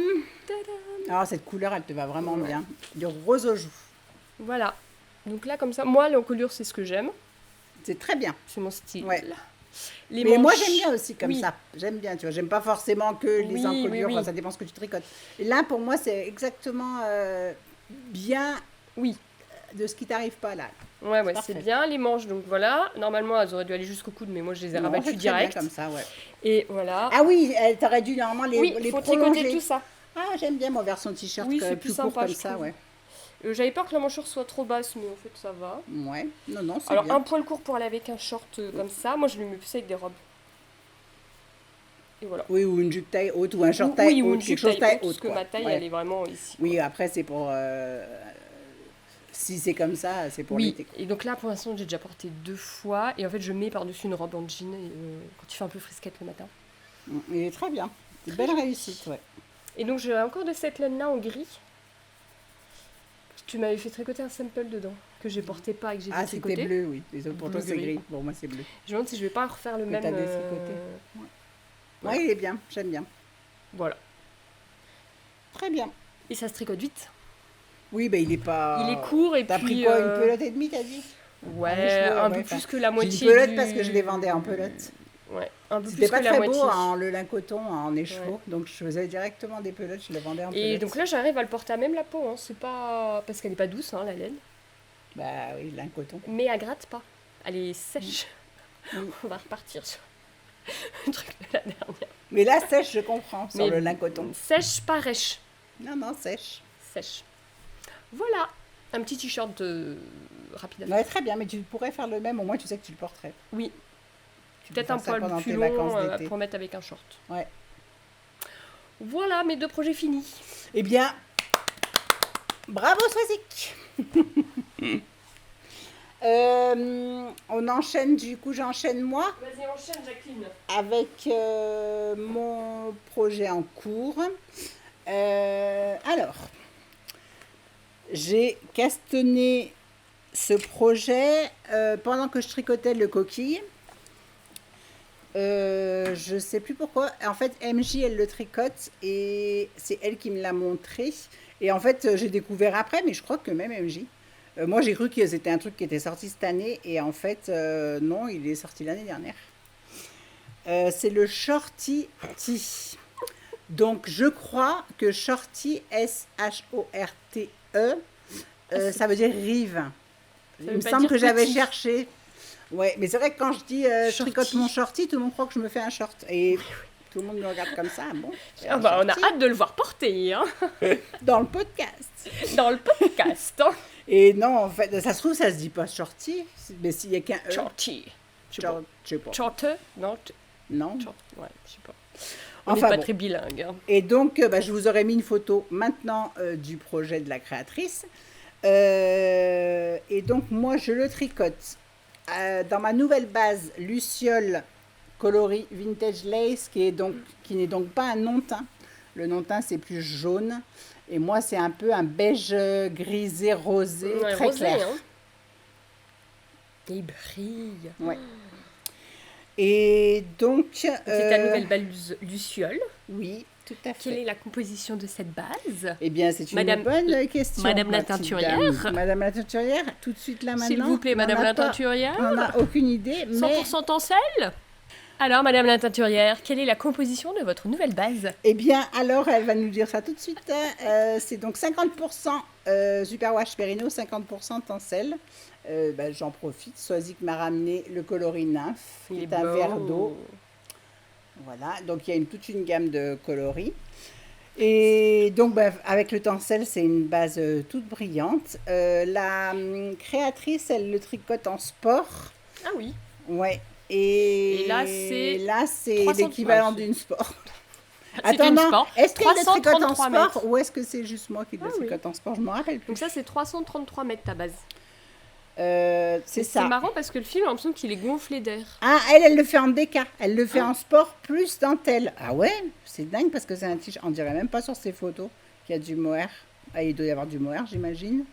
Alors cette couleur, elle te va vraiment Ouais. bien. Du rose aux joues. Voilà. Donc là, comme ça, moi, l'encolure, c'est ce que j'aime. C'est très bien. C'est mon style. Ouais. Les Mais moi manches- j'aime bien aussi comme Oui. ça. J'aime bien, tu vois. J'aime pas forcément que les Oui, encolures, oui, oui. enfin, ça dépend ce que tu tricotes. Et là pour moi c'est exactement bien Oui. de ce qui t'arrive pas là. Ouais, c'est Parfait. bien. Les manches, donc voilà. Normalement, elles auraient dû aller jusqu'au coude, mais moi, je les ai Non, rabattues c'est très bien direct. comme ça, ouais. Et voilà. Ah oui, t'aurais dû normalement oui, les il faut prolonger. tricoter tout ça. Ah j'aime bien mon version t-shirt Oui, c'est plus plus court sympa, comme je ça, trouve. ouais. J'avais peur que la manchure soit trop basse, mais en fait, ça va. Ouais, non, c'est Alors, bien. un poil court pour aller avec un short comme ça. Moi, je le mets plus avec des robes. Et voilà. Oui, ou une jupe taille haute ou un short Oui, taille ou haute, une quelque jupe chose taille taille haute, haute. parce que quoi. ma taille, Ouais. elle est vraiment ici. Oui, quoi. après c'est pour... si c'est comme ça, c'est pour Oui, l'été. et donc là, pour l'instant, j'ai déjà porté 2 fois. Et en fait, je mets par-dessus une robe en jean quand tu fais un peu frisquette le matin. Il est très bien. C'est une belle réussite, ouais. Et donc, j'ai encore de cette laine-là en gris. Tu m'avais fait tricoter un sample dedans, que j'ai porté pas et que j'ai Ah, fait c'était tricoter. bleu, oui. Les autres, pour toi, Bleu c'est gris. gris. Bon, moi, c'est bleu. Je me demande si je vais pas refaire le Que même. t'as détricoté. Voilà. Oui, il est bien. J'aime bien. Voilà. Très bien. Et ça se tricote vite. Oui, ben il est pas... Il est court et T'as puis. pris quoi, une pelote et demie, t'as dit? Ouais, écheveau, un ouais, peu enfin, plus que la J'ai moitié. dit pelote du- parce que je les vendais en pelote. Ouais, un peu C'était plus pas que la très moitié. beau, hein, le lin coton en écheveau. Donc, je faisais directement des pelotes, je les vendais en pelote. Et donc là, j'arrive à le porter à même la peau. Hein. C'est pas. Parce qu'elle est pas douce, hein, la laine. Bah oui, lin coton. Mais elle gratte pas. Elle est sèche. Oui. On va repartir sur le truc de la dernière. Mais là, sèche, je comprends, sur Mais le lin coton. Sèche, pas rêche. Non, sèche. Sèche. Voilà. Un petit t-shirt rapide à faire. Ouais, très bien, mais tu pourrais faire le même, au moins tu sais que tu le porterais. Oui. Tu peux Peut-être faire un ça poil pendant plus tes long vacances d'été. pour mettre avec un short. Ouais. Voilà, mes 2 projets finis. Eh bien, bravo Swazik. On enchaîne, du coup, j'enchaîne moi Vas-y, enchaîne, Jacqueline. avec mon projet en cours. Alors, j'ai castanné ce projet pendant que je tricotais le coquille. Je sais plus pourquoi. En fait, MJ, elle le tricote et c'est elle qui me l'a montré. Et en fait, j'ai découvert après, mais je crois que même MJ. Moi, j'ai cru que c'était un truc qui était sorti cette année et en fait, non, il est sorti l'année dernière. C'est le Shorty Tee. Donc, je crois que Shorty, S-H-O-R-T-E, ça veut dire rive. Il me semble que j'avais cherché. Ouais, mais c'est vrai que quand je dis je tricote mon shorty, tout le monde croit que je me fais un short. Et tout le monde me regarde comme ça. Bon, on a hâte de le voir porter, hein. Dans le podcast. Dans le podcast. Hein. Et non, en fait, ça se trouve, ça se dit pas shorty, mais s'il y a qu'un E. Shorty. Je sais pas. Short, non. Non. Short, ouais, je sais pas. On n'est pas très bilingue. Hein. Et donc, je vous aurais mis une photo maintenant du projet de la créatrice. Et donc, moi, je le tricote dans ma nouvelle base Luciole coloris vintage lace, qui n'est donc pas un non-teint. Le non-teint, c'est plus jaune. Et moi, c'est un peu un beige grisé rosé, très rosé, clair. Hein. Il brille. Ouais. Et donc... C'est ta nouvelle base Luciole. Oui, tout à fait. Quelle est la composition de cette base? Eh bien, c'est une bonne question. Madame la teinturière. Madame la teinturière, tout de suite là maintenant. S'il vous plaît, Madame la teinturière. On n'a aucune idée. 100% tencel. Alors, Madame la teinturière, quelle est la composition de votre nouvelle base? Eh bien, alors, elle va nous dire ça tout de suite. C'est donc 50% superwash Perino, 50% tencel. J'en profite. Soisic m'a ramené le coloris nymphe, qui est un verre d'eau. Voilà, donc il y a toute une gamme de coloris. Et donc, avec le tencel, c'est une base toute brillante. La créatrice, elle le tricote en sport. Ah oui. Ouais. Et là, c'est l'équivalent d'une sport. Attends, est-ce qu'elle le tricote en sport mètres. Ou est-ce que c'est juste moi qui le tricote en sport? Je ne me rappelle plus. Donc ça, c'est 333 mètres ta base. C'est ça. C'est marrant parce que le fil, on a l'impression qu'il est gonflé d'air. Ah, elle le fait en déca. Elle le fait en sport plus dentelle. Ah ouais, c'est dingue parce que c'est un t-shirt. On dirait même pas sur ces photos qu'il y a du mohair. Ah, il doit y avoir du mohair, j'imagine.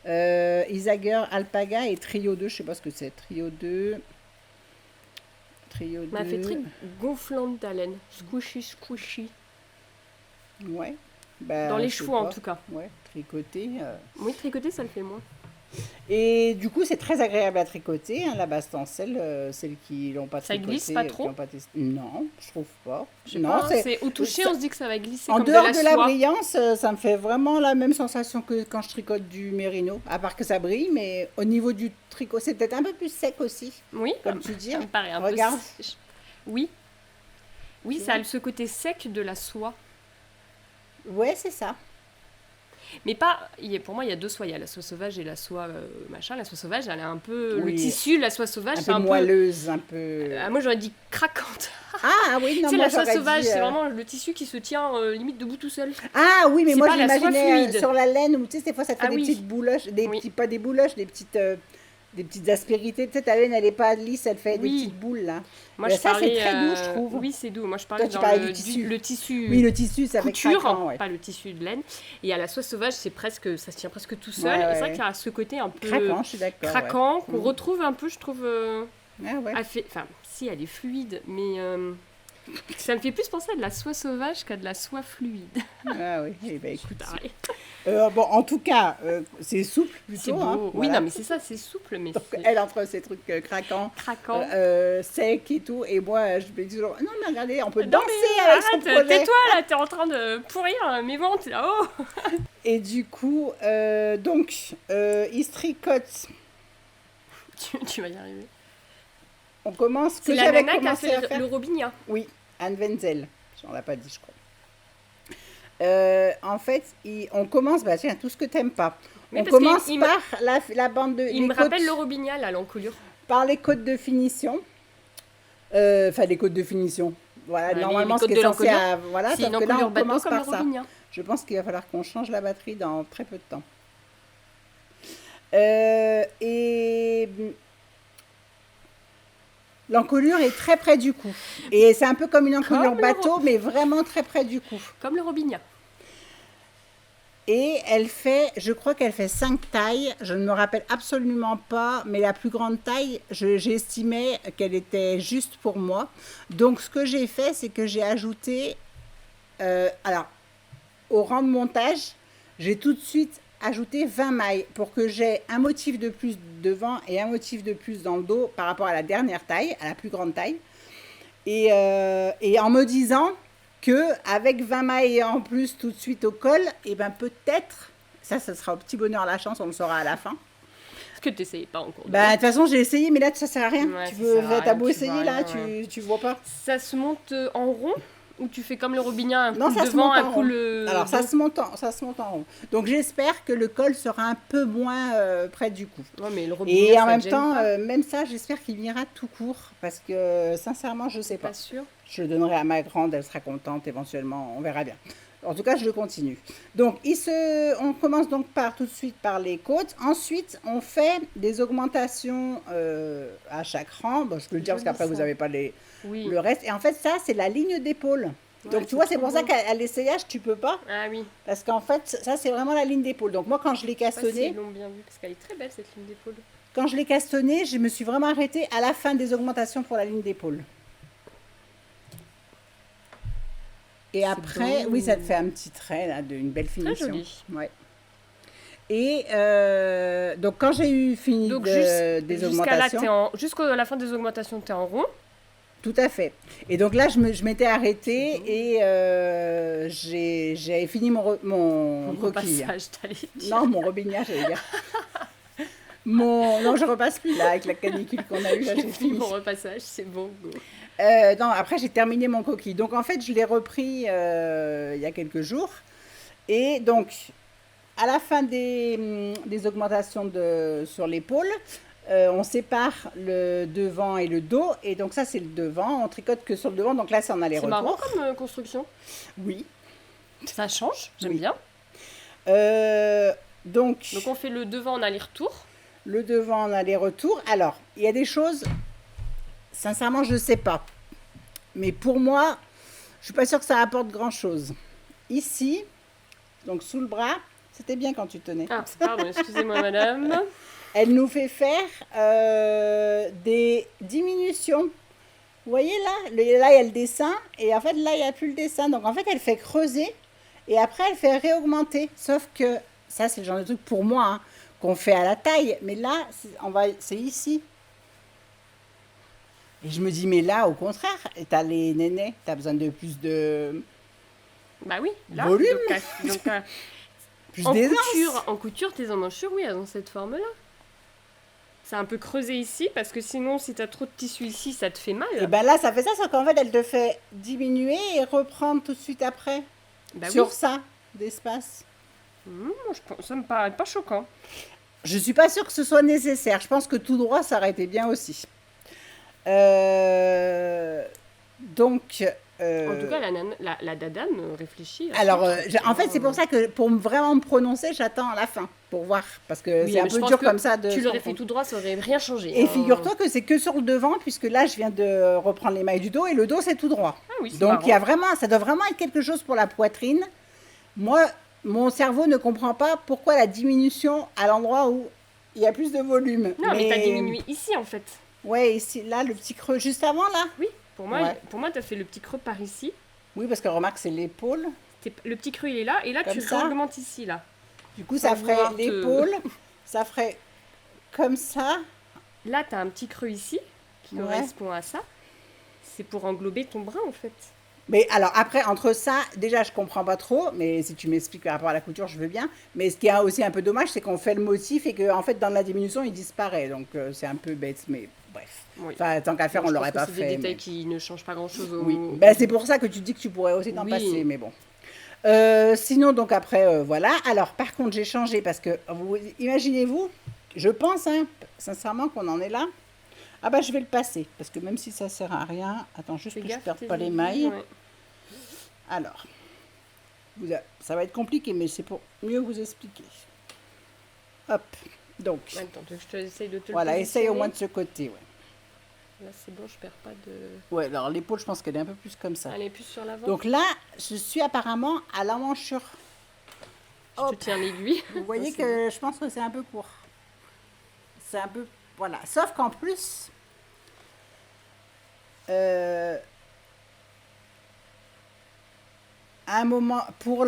Isager, Alpaga et Trio 2. Je sais pas ce que c'est. Trio 2. On a fait très gonflante d'haleine. Squishy. Ouais. Dans les chevaux, en tout cas. Ouais, tricoté. Oui, tricoté, ça le fait moins. Et du coup, c'est très agréable à tricoter. Hein, la base tencel, celles qui l'ont pas tricoté. Ça glisse pas trop? Non, je trouve pas. C'est au toucher, on se dit que ça va glisser en comme dehors de la brillance, ça me fait vraiment la même sensation que quand je tricote du mérino. À part que ça brille, mais au niveau du tricot, c'est peut-être un peu plus sec aussi. Oui, comme tu dis. Ça me paraît un Regarde. peu sec. Oui, ça a ce côté sec de la soie. Ouais, c'est ça. Mais pas, pour moi, il y a deux soies. Il y a la soie sauvage et la soie machin. La soie sauvage, elle est un peu... Oui. Le tissu, la soie sauvage, c'est un peu moelleuse, un peu... moi, j'aurais dit craquante. Ah oui, non, moi, la soie sauvage, c'est vraiment le tissu qui se tient limite debout tout seul. Ah oui, mais moi, je l'imaginais sur la laine, où tu sais, des fois, ça te fait des petites bouloches, pas des bouloches, des petites aspérités. Tu sais, ta laine, elle n'est pas lisse, elle fait des petites boules, là. Moi, ça, c'est très doux, je trouve. Oui, c'est doux. Moi, je parlais du tissu. Le tissu. Oui, le tissu, ça fait craquant, pas le tissu de laine. Et à la soie sauvage, ça se tient presque tout seul. Et c'est vrai qu'il y a ce côté un peu craquant, je suis d'accord. Craquant, qu'on retrouve un peu, je trouve. Enfin, si, elle est fluide, mais ça me fait plus penser à de la soie sauvage qu'à de la soie fluide. Ah oui, écoute. En tout cas, c'est souple plutôt. C'est beau. Hein, oui, voilà. non, mais c'est ça, c'est souple. Mais donc, elle, entre ces trucs craquants, secs et tout, et moi, je me dis toujours, non, mais regardez, on peut danser avec son projet. Tais-toi, là, t'es en train de pourrir mes ventes, là-haut. Et du coup, il se tricote. Tu vas y arriver. On commence. C'est la nana qui a fait le Robinia. Oui, Anne Wenzel. On l'a pas dit, je crois. En fait, on commence, tout ce que t'aimes pas. On commence par la bande de... Il me rappelle le Robinia, là, l'encolure. Par les codes de finition. Les codes de finition. Voilà, normalement, ce qui est censé... Voilà, c'est une encolure bateau comme le Robinia. Je pense qu'il va falloir qu'on change la batterie dans très peu de temps. L'encolure est très près du cou. Et c'est un peu comme une encolure bateau, mais vraiment très près du cou. Comme le Robinia. Et je crois qu'elle fait 5 tailles. Je ne me rappelle absolument pas, mais la plus grande taille, j'estimais qu'elle était juste pour moi. Donc, ce que j'ai fait, c'est que j'ai ajouté... au rang de montage, j'ai tout de suite ajouté 20 mailles pour que j'ai un motif de plus devant et un motif de plus dans le dos par rapport à la dernière taille, à la plus grande taille. Et en me disant qu'avec 20 mailles en plus tout de suite au col, et peut-être, ça sera au petit bonheur la chance, on le saura à la fin. que tu n'essayais pas en cours de Bah, de route. toute façon, j'ai essayé, mais là, ça sert à rien. Ouais, Tu ça veux, sert à t'as rien, beau tu essayer, vois là, rien, tu vois pas. Ça se monte en rond ou tu fais comme le robinet, un Non, coup ça se devant, monte un en coup rond. le Alors, dos. ça se monte en rond. Donc, j'espère que le col sera un peu moins près du cou. Ouais, mais le robinet, Et en ça te même gêne temps, pas? même ça, j'espère qu'il ira tout court. Parce que, sincèrement, je T'es sais pas pas. sûr? Je le donnerai à ma grande, elle sera contente éventuellement, on verra bien. En tout cas, je le continue. Donc, on commence donc tout de suite par les côtes. Ensuite, on fait des augmentations à chaque rang. Bon, je peux le C'est dire parce joli qu'après, vous ça. n'avez pas Oui. le reste. Et en fait, ça, c'est la ligne d'épaule. Ouais, Donc, tu c'est vois, c'est trop pour ça beau. qu'à l'essayage, tu peux pas. Ah oui. Parce qu'en fait, ça, c'est vraiment la ligne d'épaule. Donc, moi, Je sais pas si ils l'ont bien vu parce qu'elle est très belle cette ligne d'épaule. quand je l'ai cassonné, je me suis vraiment arrêtée à la fin des augmentations pour la ligne d'épaule. Et C'est après, beau. oui, ça te fait un petit trait, là, d'une belle Très finition. joli. Ouais. Et donc, quand j'ai eu fini Donc des jusqu'à là, augmentations, jusqu'à la fin des augmentations, t'es en rond. tout à fait. Et donc là, je m'étais C'est arrêtée beau. et j'avais fini mon Mon coquille. repassage, t'allais dire. Non, mon robignage, j'allais dire. Non, je repasse plus là, avec la canicule qu'on a eue, là, J'ai j'ai fini fini. mon repassage, c'est bon, go. Non, après, j'ai terminé mon coquille. Donc, en fait, je l'ai repris il y a quelques jours. Et donc, à la fin des augmentations sur l'épaule, on sépare le devant et le dos. Et donc ça, c'est le devant. On tricote que sur le devant. Donc là, c'est en C'est marrant aller-retour. comme construction. Oui. Ça change, j'aime Oui. bien. Donc, Donc on fait le devant en aller-retour. le devant en aller-retour. Alors, il y a des choses, sincèrement, je ne sais pas. Mais pour moi, je ne suis pas sûre que ça apporte grand-chose. Ici, donc sous le bras, c'était bien quand tu tenais. Ah, pardon, excusez-moi madame. Elle nous fait faire des diminutions. Vous voyez là, là il y a le dessin et en fait là il n'y a plus le dessin. Donc en fait elle fait creuser et après elle fait réaugmenter. Sauf que ça c'est le genre de truc pour moi hein, qu'on fait à la taille. Mais là c'est ici. Et je me dis mais là au contraire, t'as les nénés, t'as besoin de plus de Bah oui, là. volume, Donc, plus d'aisance. en couture, tes emmanchures, oui, elles ont cette forme-là. C'est un peu creusé ici parce que sinon, si t'as trop de tissu ici, ça te fait mal. Et ben là ça fait ça, sauf qu'en fait elle te fait diminuer et reprendre tout de suite après. Bah sur oui. ça d'espace. Ça me paraît pas choquant. Je suis pas sûre que ce soit nécessaire. Je pense que tout droit, ça aurait été bien aussi. Donc. En tout cas, la dada me réfléchit. Alors, en fait, c'est pour ça que pour vraiment me prononcer, j'attends à la fin pour voir. Parce que Oui, c'est un mais je peu pense dur que comme ça de. tu se l'aurais fait confondre. tout droit, ça aurait rien changé. Et hein. figure-toi que c'est que sur le devant, puisque là, je viens de reprendre les mailles du dos et le dos, c'est tout droit. Ah oui, c'est Donc, il y a marrant. vraiment, ça doit vraiment être quelque chose pour la poitrine. Moi, mon cerveau ne comprend pas pourquoi la diminution à l'endroit où il y a plus de volume. Non, mais t'as diminué ici en fait. Ouais, ici, là, le petit creux juste avant, là. Oui, pour moi, Ouais. t'as fait le petit creux par ici. Oui, parce que remarque, c'est l'épaule. Le petit creux, il est là. Et là, Comme tu ça. augmentes ici, là. Du coup, Sans ça ferait vouloir te- l'épaule. Ça ferait comme ça. Là, t'as un petit creux ici qui Ouais. correspond à ça. C'est pour englober ton bras en fait. Mais alors, après, entre ça, déjà, je comprends pas trop. Mais si tu m'expliques par rapport à la couture, je veux bien. Mais ce qui est aussi un peu dommage, c'est qu'on fait le motif et qu'en fait, dans la diminution, il disparaît. Donc, c'est un peu bête. Mais bref. Oui. Enfin, tant qu'à faire, Bon, on je l'aurait pense pas que c'est des fait. détails mais- qui ne changent pas grand-chose au... Oui, ben, c'est pour ça que tu dis que tu pourrais aussi t'en Oui. passer, mais bon. Sinon, donc après, voilà. Alors, par contre, j'ai changé parce que, imaginez-vous, je pense, hein, sincèrement, qu'on en est là. Ah bah, je vais le passer, parce que même si ça sert à rien, attends, juste Fais que je gaffe, perde tes pas les aiguilles, mailles. ouais. Alors, ça va être compliqué, mais c'est pour mieux vous expliquer. Hop, donc, Attends, je essaye de te voilà, le essaye au positionner. moins de ce côté, ouais. Là, c'est bon, je perds pas de... Ouais, alors l'épaule, je pense qu'elle est un peu plus comme ça. Allez, plus sur l'avant. Donc là, je suis apparemment à l'emmanchure. Je te tiens l'aiguille. Vous voyez C'est que je pense que c'est un peu court. C'est un peu... Voilà. Sauf qu'en plus... à un moment... Pour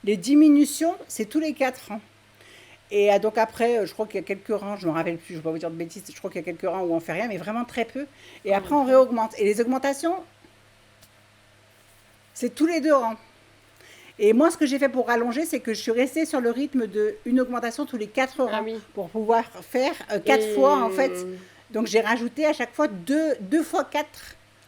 les diminutions, c'est tous les 4 ans. Et donc après, je crois qu'il y a quelques rangs, je ne me rappelle plus, je ne vais pas vous dire de bêtises, je crois qu'il y a quelques rangs où on fait rien, mais vraiment très peu. Et après, on réaugmente. Et les augmentations, c'est tous les 2 rangs. Et moi, ce que j'ai fait pour rallonger, c'est que je suis restée sur le rythme d'une augmentation tous les 4 rangs oui. pour pouvoir faire 4 fois, en fait. Donc, j'ai rajouté à chaque fois 2 fois 4,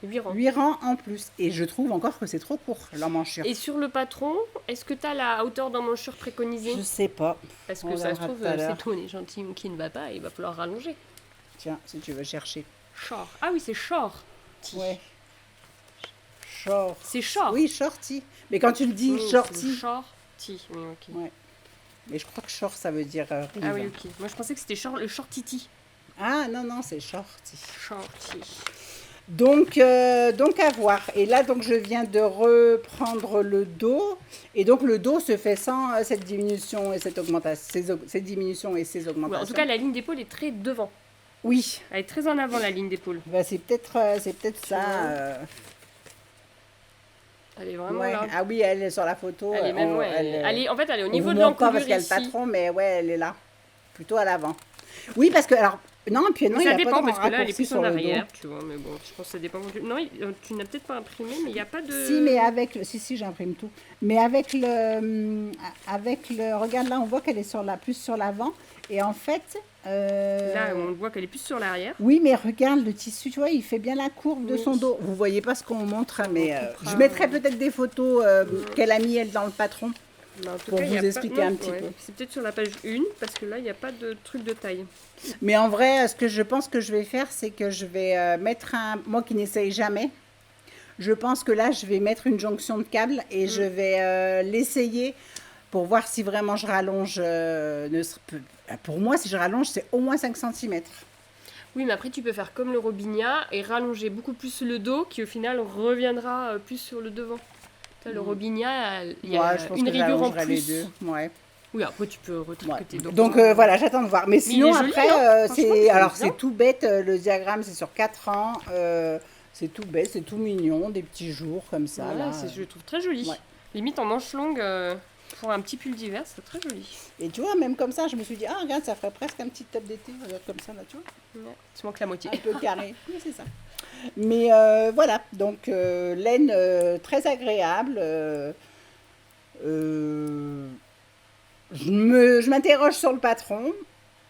8 rangs. 8 rangs en plus. Et je trouve encore que c'est trop court, l'emmanchure. Et sur le patron, est-ce que tu as la hauteur d'emmanchure préconisée? Je sais pas. Parce On que ça se verra trouve, tout à l'heure. c'est ton échantillon qui ne va pas et il va falloir rallonger. Tiens, si tu veux chercher. Short. Ah oui, c'est short. Ouais. Short. C'est short. Oui, shorty. Mais quand tu le dis Oui, shorty. c'est shorty. Oui, ok. Ouais. Mais je crois que short, ça veut dire rive. Ah oui, ok. Moi, je pensais que c'était le shortity. Ah non, c'est shorty. Shorty. Donc à voir. Et là, donc, je viens de reprendre le dos. Et donc, le dos se fait sans cette diminution et cette augmentation, ces diminutions et ces Ouais, augmentations. en tout cas, la ligne d'épaule est très devant. Oui. Elle est très en avant, la ligne d'épaule. Bah, c'est peut-être ça. Elle est vraiment Ouais. là. Ah oui, elle est sur la photo. Elle est même, on- ouais. Elle est, en fait, elle est au on niveau vous de montre pas l'encolure parce qu'il y a le ici. patron, mais ouais, elle est là. Plutôt à l'avant. Oui, parce que, alors, non, puis non, Mais il y ça a pas dépend de parce que là, elle est raccourci plus sur en le dos. arrière, tu vois. Mais bon, je pense que ça dépend. Non, tu n'as peut-être pas imprimé, mais il n'y a pas de. Si, mais avec le... Si, j'imprime tout. Mais avec le... Regarde, là, on voit qu'elle est plus sur l'avant. Et en fait... Là, on voit qu'elle est plus sur l'arrière. Oui, mais regarde, le tissu, tu vois, il fait bien la courbe de son dos. Vous voyez pas ce qu'on montre, mais coupera. je mettrai peut-être des photos qu'elle a mis, elle, dans le patron. Mais en tout Pour cas, il y vous a expliquer pas... un petit peu. C'est peut-être sur la page 1, parce que là, il n'y a pas de truc de taille. Mais en vrai, ce que je pense que je vais faire, c'est que je vais mettre un... Moi qui n'essaye jamais, je pense que là, je vais mettre une jonction de câble et je vais l'essayer pour voir si vraiment je rallonge. Pour moi, si je rallonge, c'est au moins 5 cm. Oui, mais après, tu peux faire comme le Robinia et rallonger beaucoup plus le dos, qui au final reviendra plus sur le devant. Tu vois, le Robinia, il y a Je pense une que rayure en j'allongerai les plus. deux. Ouais. Oui, après, tu peux retricoter. Ouais. Donc voilà, j'attends de voir. Mais sinon, il est joli, après, hein. Franchement, c'est bien. c'est tout bête. Le diagramme, c'est sur 4 ans. C'est tout bête, c'est tout mignon. Des petits jours comme ça. Ouais, Là. je le trouve très joli. Ouais. Limite en manche longue, pour un petit pull d'hiver, c'est très joli. Et tu vois, même comme ça, je me suis dit, ah, regarde, ça ferait presque un petit top d'été. Regarde comme ça, là, tu vois. Ouais. Tu manques la moitié. Un peu carré. Oui, c'est ça. Mais voilà, donc laine très agréable. Je m'interroge sur le patron,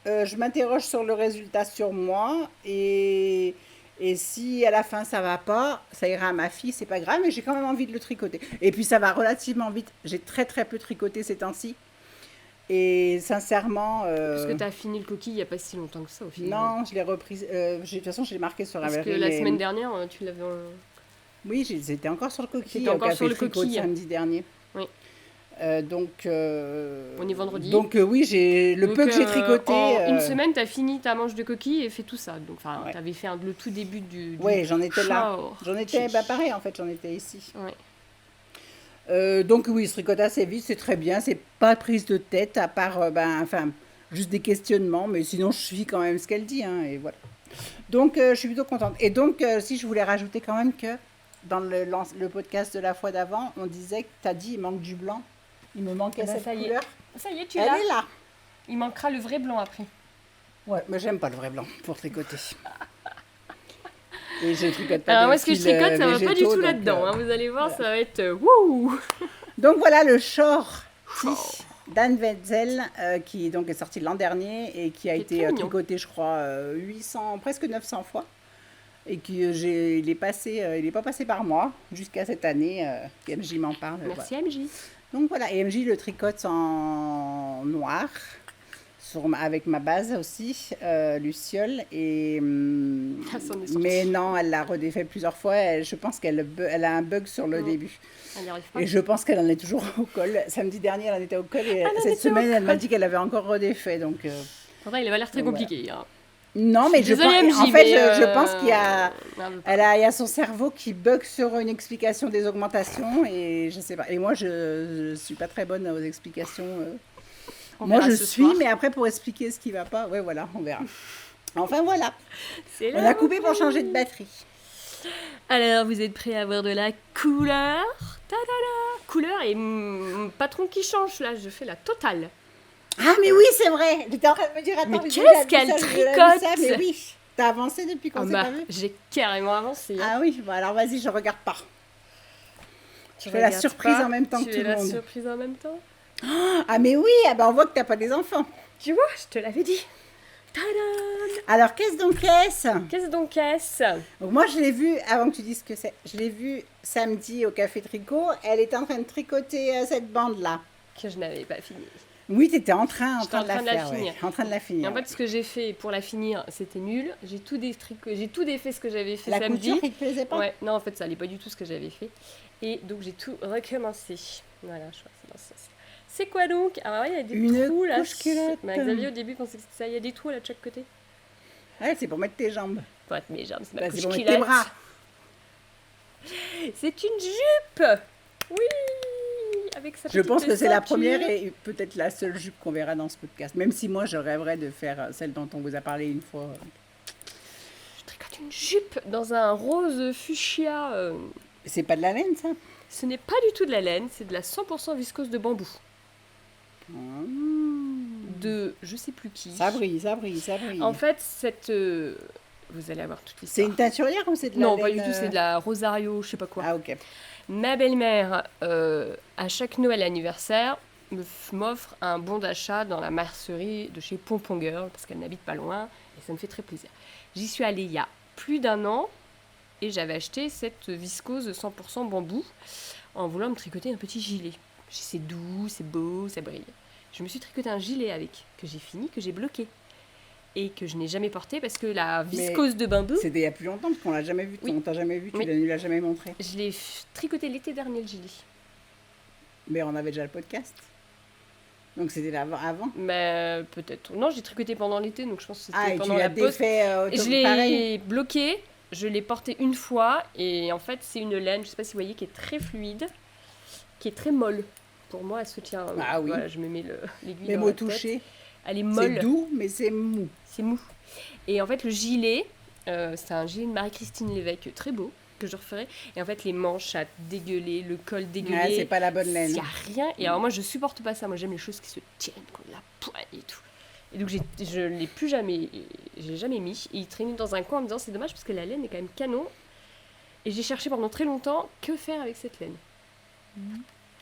je m'interroge sur le résultat sur moi, et si à la fin ça va pas, ça ira à ma fille, c'est pas grave, mais j'ai quand même envie de le tricoter. Et puis ça va relativement vite, j'ai très très peu tricoté ces temps-ci, et sincèrement... Parce que tu as fini le coquille il n'y a pas si longtemps que ça au final. Non, je l'ai repris, de toute façon je l'ai marqué sur Parce que la semaine dernière, tu l'avais... Oui, j'étais encore sur le coquille. J'étais encore sur le tricot coquille. Samedi dernier. Oui. Donc, on est vendredi. Donc oui, le peu que j'ai tricoté. En une semaine, tu as fini ta manche de coquille et fait tout ça. Donc, Ouais. tu avais fait le tout début du Oui, j'en étais là. short. J'en étais, pareil en fait, j'en étais ici. Ouais. Donc oui, il se tricote assez vite, c'est très bien. C'est pas prise de tête, à part, juste des questionnements. Mais sinon, je suis quand même ce qu'elle dit. Hein, et voilà. Donc, je suis plutôt contente. Et donc, si je voulais rajouter quand même que dans le podcast de la fois d'avant, on disait que tu as dit il manque du blanc. Il me manquait cette couleur. Ça y est, tu Elle l'as. est là. Il manquera le vrai blanc après. Ouais, mais j'aime pas le vrai blanc pour tricoter. Et je tricote pas. Alors, de moi, ce que je fils, tricote, ça va pas du végétaux, tout donc, là-dedans. Vous allez voir, voilà. ça va être wouh. Donc voilà le shorty d'Anne Wetzel qui donc est sorti l'an dernier et qui a Qui est été très mignon. tricoté, je crois, 800, presque 900 fois. Et il est pas passé par moi jusqu'à cette année. MJ m'en parle. Merci MJ. Donc voilà, et MJ le tricote en noir, avec ma base aussi, Luciole. Ça s'en est sorti. Mais non, elle l'a redéfait plusieurs fois. Je pense qu'elle a un bug sur le début. Elle n'y arrive pas. Et je pense qu'elle en est toujours au col. Samedi dernier, elle en était au col. Et Elle en cette était au semaine, elle m'a col. dit qu'elle avait encore redéfait. Donc, Pourtant, il avait l'air très Donc, compliqué. Hein. non, mais Désolée, MJ, en fait, mais, je pense qu'il y a... merde. Il y a son cerveau qui bug sur une explication des augmentations et je sais pas. Et moi, je suis pas très bonne aux explications. On Moi, verra je ce suis, soir. mais après, pour expliquer ce qui va pas, ouais, voilà, on verra. Enfin, voilà. C'est On là. a coupé pour changer de batterie. Alors, vous êtes prêts à voir de la couleur? Ta-da-da. Couleur et patron qui change. Là, je fais la totale. Ah, mais oui, c'est vrai. J'étais en train de me dire, attends, Mais j'ai qu'est-ce déjà vu qu'elle ça, j'ai déjà vu ça, tricote? mais oui, t'as avancé depuis qu'on s'est pas vu. J'ai carrément avancé. Hein. Ah oui, bon, alors vas-y, je regarde pas. Je fais la surprise en même temps que Tu tout es le la monde. surprise en même temps. Ah mais oui, ah ben on voit que t'as pas des enfants. Tu vois, je te l'avais dit. Tadam! Alors qu'est-ce donc qu'est-ce? Qu'est-ce donc qu'est-ce? Donc, moi je l'ai vue, avant que tu dises ce que c'est, je l'ai vue samedi au Café Tricot. Elle était en train de tricoter cette bande-là. Que je n'avais pas fini. Oui, t'étais en train J'étais en de la train de la faire. finir. Ouais. En train de la Et finir. en fait, ce que j'ai fait pour la finir, c'était nul. J'ai tout défait ce que j'avais fait La samedi. couture, il te plaisait pas? Ouais, non, en fait, ça allait pas du tout ce que j'avais fait. Et donc, j'ai tout recommencé. Voilà, je crois que c'est dans ce sens. C'est quoi donc? Alors, il y a des Une trous là. couche culotte. Mais Xavier, au début, pensait que c'était ça. Il y a des trous là de chaque côté. Ouais, c'est pour mettre tes jambes. Pas de mes jambes, c'est ma Bah, couche c'est pour mettre culotte. tes bras. C'est une jupe! Oui! Avec sa Je petite pense que c'est la ceinture. première et peut-être la seule jupe qu'on verra dans ce podcast. Même si moi, je rêverais de faire celle dont on vous a parlé une fois. Je tricote une jupe dans un rose fuchsia. C'est pas de la laine, ça? Ce n'est pas du tout de la laine, c'est de la 100% viscose de bambou. De je sais plus qui. Ça brille, ça brille, ça brille. En fait, vous allez avoir toute C'est l'histoire. une teinturière ou c'est de la Non, laine pas du tout, c'est de la Rosario, je sais pas quoi. Ah, ok. Ma belle-mère, à chaque Noël anniversaire, m'offre un bon d'achat dans la mercerie de chez Pompon Girl, parce qu'elle n'habite pas loin, et ça me fait très plaisir. J'y suis allée il y a plus d'un an, et j'avais acheté cette viscose 100% bambou, en voulant me tricoter un petit gilet. C'est doux, c'est beau, ça brille. Je me suis tricoté un gilet avec, que j'ai fini, que j'ai bloqué. Et que je n'ai jamais porté parce que la viscose de bambou, C'était il y a plus longtemps parce qu'on l'a jamais vu. Oui. On t'a jamais vu, tu Oui. ne l'as jamais montré. je l'ai tricoté l'été dernier le gilet. Mais on avait déjà le podcast. Donc c'était avant. Mais peut-être. Non, j'ai tricoté pendant l'été, donc je pense que c'était Ah, et tu pendant l'as la pause. défait Je pareil. l'ai bloqué, je l'ai porté une fois, et en fait, c'est une laine, je sais pas si vous voyez, qui est très fluide, qui est très molle. Pour moi, elle se tient. Ah oui. Voilà, je me mets l'aiguille Même dans au la tête. toucher. Elle est C'est molle, doux, mais c'est mou. c'est mou. Et en fait, le gilet, c'est un gilet de Marie-Christine Lévesque, très beau, que je referai. Et en fait, les manches, ça dégueulé, le col dégueulé. Ouais, c'est pas la bonne Il laine. n'y a rien. Et alors, moi, je supporte pas ça. Moi, j'aime les choses qui se tiennent, comme la poigne et tout. Et donc, je ne l'ai plus jamais, j'ai jamais mis. Et il traînait dans un coin en me disant, c'est dommage parce que la laine est quand même canon. Et j'ai cherché pendant très longtemps, que faire avec cette laine?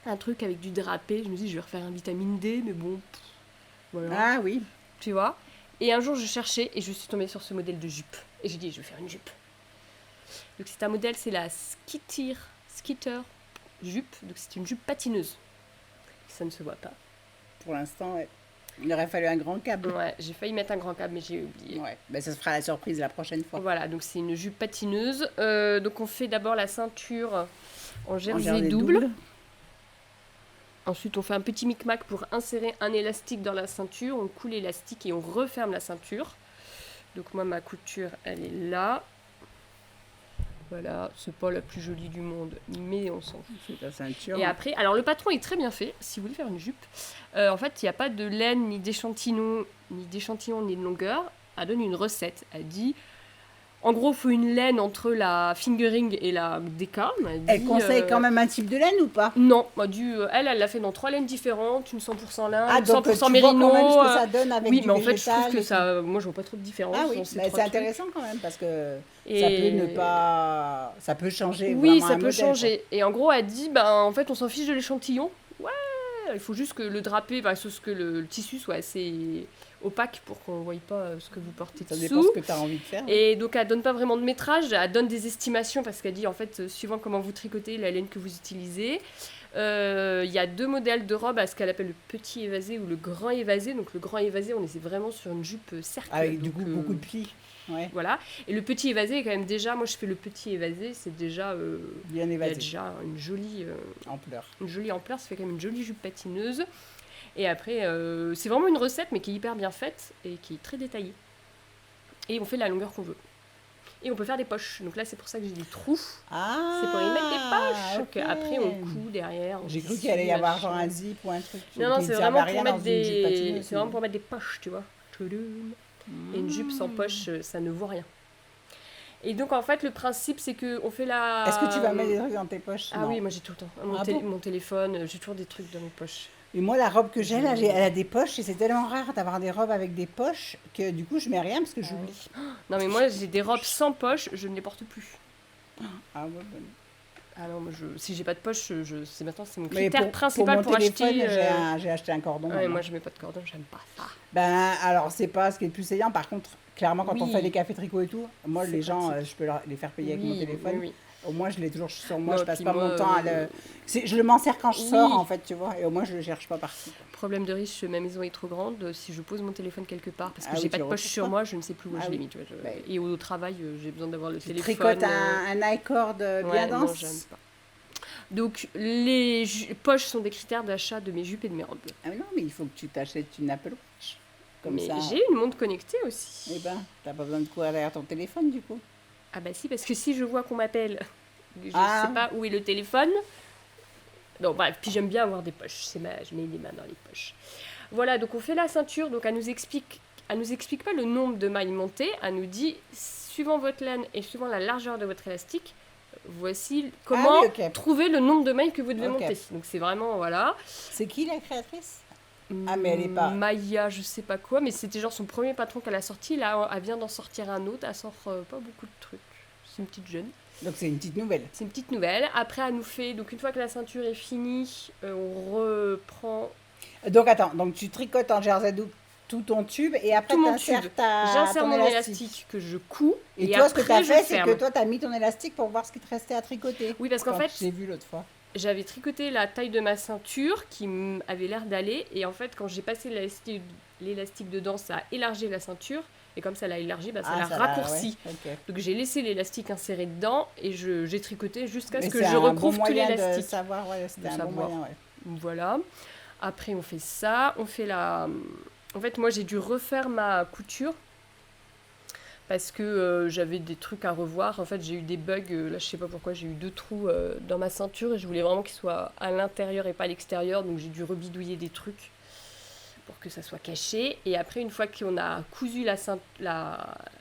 Un truc avec du drapé. Je me dis, je vais refaire un vitamine D, mais bon, voilà. Ah oui. Tu vois. Et un jour, je cherchais et je suis tombée sur ce modèle de jupe. Et j'ai dit, je vais faire une jupe. Donc, c'est un modèle, c'est la Skitter jupe. Donc, c'est une jupe patineuse. Ça ne se voit pas. Pour l'instant, ouais. Il aurait fallu un grand câble. Ouais, j'ai failli mettre un grand câble, mais j'ai oublié. Ouais. Ben, ça se fera la surprise la prochaine fois. Voilà, donc c'est une jupe patineuse. Donc, on fait d'abord la ceinture en En jersey jersey double. Ensuite, on fait un petit micmac pour insérer un élastique dans la ceinture. On coule l'élastique et on referme la ceinture. Donc moi, ma couture, elle est là. Voilà, c'est pas la plus jolie du monde, mais on s'en fout. C'est ta ceinture. Et après, alors le patron est très bien fait. Si vous voulez faire une jupe, en fait, il n'y a pas de laine, ni d'échantillon, ni de longueur. Elle donne une recette. Elle dit... En gros, il faut une laine entre la fingering et la déca. Elle conseille quand même un type de laine ou pas? Non, elle l'a fait dans 3 laines différentes, une 100% lin, Ah, une donc 100% tu mérino. vois quand même ce que ça donne avec Oui, du mais en fait, je trouve végétal que et ça... Moi, je vois pas trop de différence. Ah oui, dans ces mais 3 c'est trucs. intéressant quand même parce que Et- ça peut ne pas... Ça peut changer Oui, vraiment ça un peut modèle, changer. Et en gros, elle dit, en fait, on s'en fiche de l'échantillon. Ouais, il faut juste que le drapé, sauf que le tissu soit assez opaque pour qu'on ne voie pas ce que vous portez quoi. Ça dessous. dépend ce que tu as envie de faire. Et donc, elle donne pas vraiment de métrage, elle donne des estimations parce qu'elle dit, en fait, suivant comment vous tricotez, la laine que vous utilisez. Il y a 2 modèles de robe à ce qu'elle appelle le petit évasé ou le grand évasé. Donc, le grand évasé, on est vraiment sur une jupe cercle. Avec du donc, coup beaucoup de plis. Ouais, Voilà. Et le petit évasé est quand même déjà, moi je fais le petit évasé, c'est déjà, bien il y a évasé. déjà une jolie ampleur, ça fait quand même une jolie jupe patineuse. Et après, c'est vraiment une recette, mais qui est hyper bien faite et qui est très détaillée. Et on fait la longueur qu'on veut. Et on peut faire des poches. Donc là, c'est pour ça que j'ai des trous. Ah, C'est pour y mettre des poches. ok. Qu'après, on coud derrière. J'ai cru on qu'il allait y avoir machin. genre un zip ou un truc. Non, qui c'est ne servait vraiment à rien pour dans mettre une jupe des... patineuse, C'est vraiment mais- pour mettre des poches, tu vois. Tchodoum. Et une jupe sans poche, ça ne vaut rien. Et donc, en fait, le principe, c'est qu'on fait la... Est-ce que tu vas mettre des trucs dans tes poches? Ah Non. oui, moi j'ai tout le temps. Ah bon Mon téléphone, j'ai toujours des trucs dans mes poches. Et moi, la robe que j'ai là, elle a des poches et c'est tellement rare d'avoir des robes avec des poches que du coup, je mets rien parce que j'oublie. Non, mais moi j'ai des robes sans poche, je ne les porte plus. Ah ouais, bon. Ah non, moi, si j'ai pas de poche, c'est mon Mais critère pour principal mon pour téléphone, acheter. j'ai acheté un cordon. Ouais, Maintenant. moi, je mets pas de cordon, j'aime pas ça. Ben, alors, c'est pas ce qui est le plus saillant. Par contre, clairement, quand on fait des Oui, cafés tricot et tout, moi, c'est les gens, pratique. je peux les faire payer avec mon Oui, oui, téléphone. oui. Au moins, je l'ai toujours sur moi. Non, Je et passe puis pas moi, mon temps à le. Je le m'en sers quand je sors, en oui, fait, tu vois. Et au moins, je le cherche pas partout. Quoi. problème de riche, ma maison est trop grande. Si je pose mon téléphone quelque part, parce que Ah j'ai oui, pas tu de le poche retrouves sur pas? moi, je ne sais plus où Ah je l'ai oui. mis. Tu vois, Ben, et au travail, j'ai besoin d'avoir le tu téléphone. tricotes un icord bien Ouais, non, j'aime dense. pas. Donc, les poches sont des critères d'achat de mes jupes et de mes robes. Ah mais non, mais il faut que tu t'achètes une Apple Watch. Comme Mais ça, j'ai une montre connectée eh aussi. ben, t'as pas besoin de courir derrière ton téléphone, du coup. Ah bah si, parce que si je vois qu'on m'appelle, je sais Ah, pas où est le téléphone. Non, bref, puis j'aime bien avoir des poches. Je mets les mains dans les poches. Voilà, donc on fait la ceinture. Donc elle nous explique pas le nombre de mailles montées. Elle nous dit, suivant votre laine et suivant la largeur de votre élastique, voici ah oui, comment ok. trouver le nombre de mailles que vous devez Ok. monter. Donc c'est vraiment, voilà. C'est qui la créatrice? Ah, mais elle est pas. Maya, je sais pas quoi, mais c'était genre son premier patron qu'elle a sorti. Là, elle vient d'en sortir un autre. Elle sort pas beaucoup de trucs. C'est une petite jeune. Donc c'est une petite nouvelle. C'est une petite nouvelle. Après, elle nous fait. Donc, une fois que la ceinture est finie, on reprend Donc attends, donc tu tricotes en jersey tout ton tube et après tout mon t'insères tube. J'insère ton mon élastique. élastique que je couds. Et Et toi, ce que après, t'as je fait, c'est que ferme. toi, t'as mis ton élastique pour voir ce qui te restait à tricoter. Oui, parce qu'en Quand fait, j'ai vu l'autre fois. j'avais tricoté la taille de ma ceinture qui avait l'air d'aller. Et en fait, quand j'ai passé l'élastique dedans, ça a élargi la ceinture. Et comme ça l'a élargi, bah, ça Ah, l'a ça va, raccourci. ouais. Ok. Donc j'ai laissé l'élastique inséré dedans et j'ai tricoté jusqu'à ce Mais que c'est je un bon recouvre tout moyen de l'élastique. savoir, ouais, c'était De un bon savoir. moyen, ouais. Voilà. Après on fait ça, on fait la... En fait moi j'ai dû refaire ma couture parce que j'avais des trucs à revoir. En fait j'ai eu des bugs, là je sais pas pourquoi, j'ai eu 2 trous dans ma ceinture et je voulais vraiment qu'ils soient à l'intérieur et pas à l'extérieur. Donc j'ai dû rebidouiller des trucs pour que ça soit caché. Et après, une fois qu'on a cousu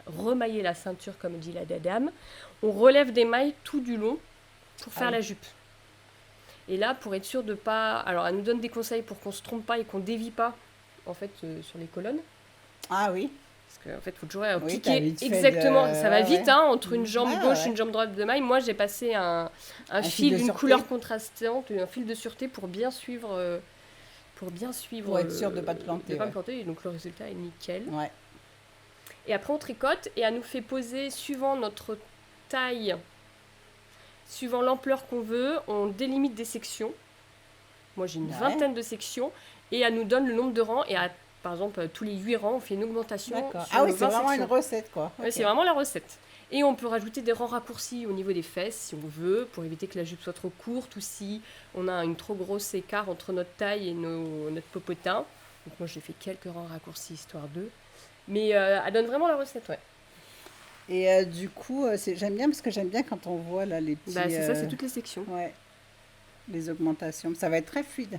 remaillé la ceinture, comme dit la dame, on relève des mailles tout du long pour faire oui. la jupe. Et là, pour être sûr de pas... Alors, elle nous donne des conseils pour qu'on se trompe pas et qu'on dévie pas, en fait, sur les colonnes. Ah oui. Parce qu'en fait, il faut toujours Oui, t'as piquer vite fait exactement. de... Ça va ouais, vite, ouais. hein, entre une jambe Ouais, gauche ouais. et une jambe droite de maille. Moi, j'ai passé un Un fil fil de d'une sûreté. couleur contrastante, un fil de sûreté pour bien suivre... Pour être sûr de pas te planter, De pas ouais. me planter, et donc le résultat est nickel. Ouais. Et après, on tricote et elle nous fait poser suivant notre taille, suivant l'ampleur qu'on veut, on délimite des sections. Moi, j'ai une Ouais. vingtaine de sections et elle nous donne le nombre de rangs. Et par exemple, tous les 8 rangs, on fait une augmentation. D'accord. Sur Ah oui, nos c'est 20 vraiment sections. une recette, quoi. Ouais, Ok. c'est vraiment la recette. Et on peut rajouter des rangs raccourcis au niveau des fesses si on veut, pour éviter que la jupe soit trop courte ou si on a une trop grosse écart entre notre taille et notre popotin. Donc moi j'ai fait quelques rangs raccourcis histoire d'eux. Mais elle donne vraiment la recette, ouais. Et du coup, j'aime bien parce que j'aime bien quand on voit là les petits... Bah c'est ça, c'est toutes les sections. Ouais, les augmentations. Ça va être très fluide.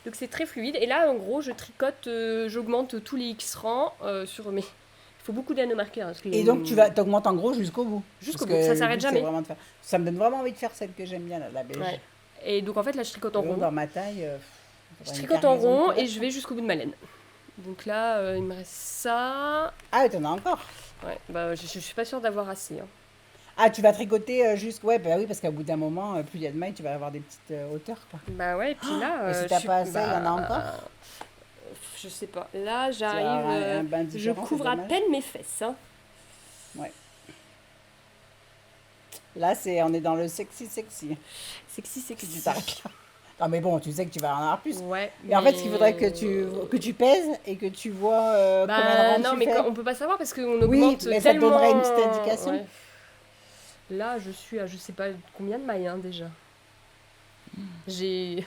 Donc c'est très fluide. Et là en gros je tricote, j'augmente tous les X rangs sur mes... Il faut beaucoup d'anomarqueurs. Parce que Et donc, t'augmentes en gros jusqu'au bout. Jusqu'au Parce bout, que ça le s'arrête but, c'est jamais. vraiment de faire... Ça me donne vraiment envie de faire celle que j'aime bien, là, la beige. Ouais. Et donc en fait là je tricote en Mais bon, rond. dans ma taille, Je faudrait une tricote en cargaison de rond et couverture. je vais jusqu'au bout de ma laine. Donc là il me reste ça. Ah, t'en as encore. Ouais, bah je suis pas sûre d'avoir assez. Hein. Ah, tu vas tricoter jusqu'au... Ouais, bah oui, parce qu'au bout d'un moment, plus il y a de mailles, tu vas avoir des petites hauteurs, quoi. Bah ouais, et puis là... Et si t'as pas assez, il y en a encore. Je sais pas. Là, Tu vas avoir j'arrive... un bain je différent, couvre c'est à dommage. peine mes fesses. Hein. Ouais. Là, on est dans le sexy. Sexy. Si tu t'arrêtes là. Non, mais bon, tu sais que tu vas en avoir plus. Ouais, Et en fait, ce qu'il faudrait que tu pèses et que tu vois combien de rangs non, tu mais fais. on peut pas savoir parce qu'on Oui, augmente mais ça te tellement... donnerait une petite indication. Ouais. Là, je suis à je sais pas combien de mailles, hein, déjà. J'ai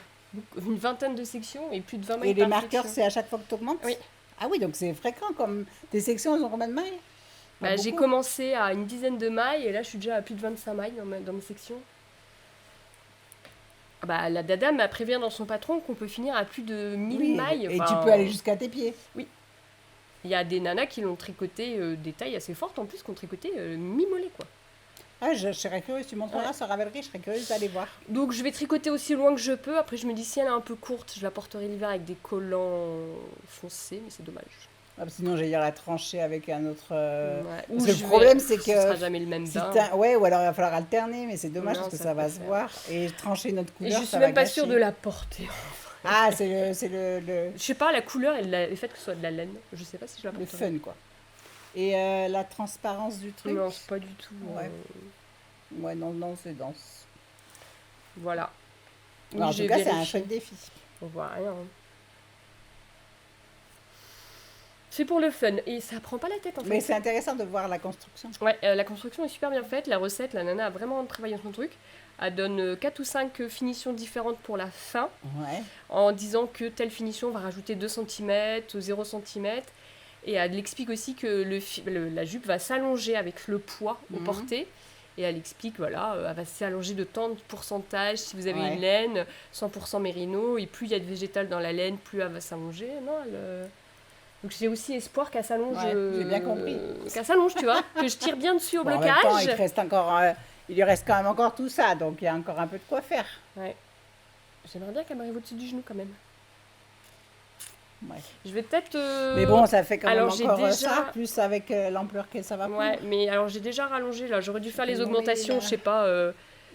une vingtaine de sections et plus de 20 mailles Et les par marqueurs, section. c'est à chaque fois que tu augmentes? Oui. Ah oui, donc c'est fréquent comme... Tes sections, elles ont combien de mailles? Pas J'ai beaucoup. commencé à une dizaine de mailles et là, je suis déjà à plus de 25 mailles dans mes sections. Bah, la dada m'a prévenu dans son patron qu'on peut finir à plus de 1000 Oui, mailles. et tu Enfin, peux aller jusqu'à tes pieds. il y a des nanas qui l'ont tricoté des tailles assez fortes en plus, qui ont tricoté mi-mollet, quoi. Ah, je serais curieuse, tu montreras Ouais. sur Ravelry, je serais curieuse d'aller voir. Donc je vais tricoter aussi loin que je peux. Après, je me dis si elle est un peu courte, je la porterai l'hiver avec des collants foncés, mais c'est dommage. Sinon, j'allais dire la trancher avec un autre. Ouais. Ou Parce que le problème, c'est ce sera que jamais le même si bain. ouais, ou alors il va falloir alterner, mais c'est dommage Non, parce que ça ça peut va se faire. voir. Et trancher notre Et je couleur, suis ça va même pas sûre de gâcher. la porter. Ah, c'est Je sais pas, la couleur et le fait que ce soit de la laine, je sais pas si je la le porterai. fun, quoi. Et la transparence du truc. Non, c'est pas du tout. Ouais. Ouais, non, non, c'est dense. Voilà. Oui, Alors, en tout j'ai cas, c'est un vérifié. chouette défi. On voit rien. Hein. C'est pour le fun et ça prend pas la tête en fait. Mais c'est intéressant de voir la construction. Ouais, la construction est super bien faite. La recette, la nana a vraiment travaillé son truc. Elle donne 4 ou 5 finitions différentes pour la fin, Ouais. en disant que telle finition va rajouter 2 cm, 0 cm. Et elle explique aussi que la jupe va s'allonger avec le poids au Mhm. porté. Et elle explique, voilà, elle va s'allonger de tant de pourcentage. Si vous avez Ouais. une laine, 100% mérino, et plus il y a de végétal dans la laine, plus elle va s'allonger. Non, donc j'ai aussi espoir qu'elle s'allonge. Ouais, j'ai bien compris. Qu'elle s'allonge, tu vois. Que je tire bien dessus au Bon, en même temps, blocage. il lui reste quand même encore tout ça, donc il y a encore un peu de quoi faire. Ouais. J'aimerais bien qu'elle m'arrive au-dessus du genou quand même. Ouais. Je vais peut-être. Mais bon, ça fait quand même alors, j'ai encore déjà- ça, plus avec l'ampleur que ça va prendre. Ouais, mais alors j'ai déjà rallongé là. J'aurais dû faire les Nous, augmentations, la- je sais pas.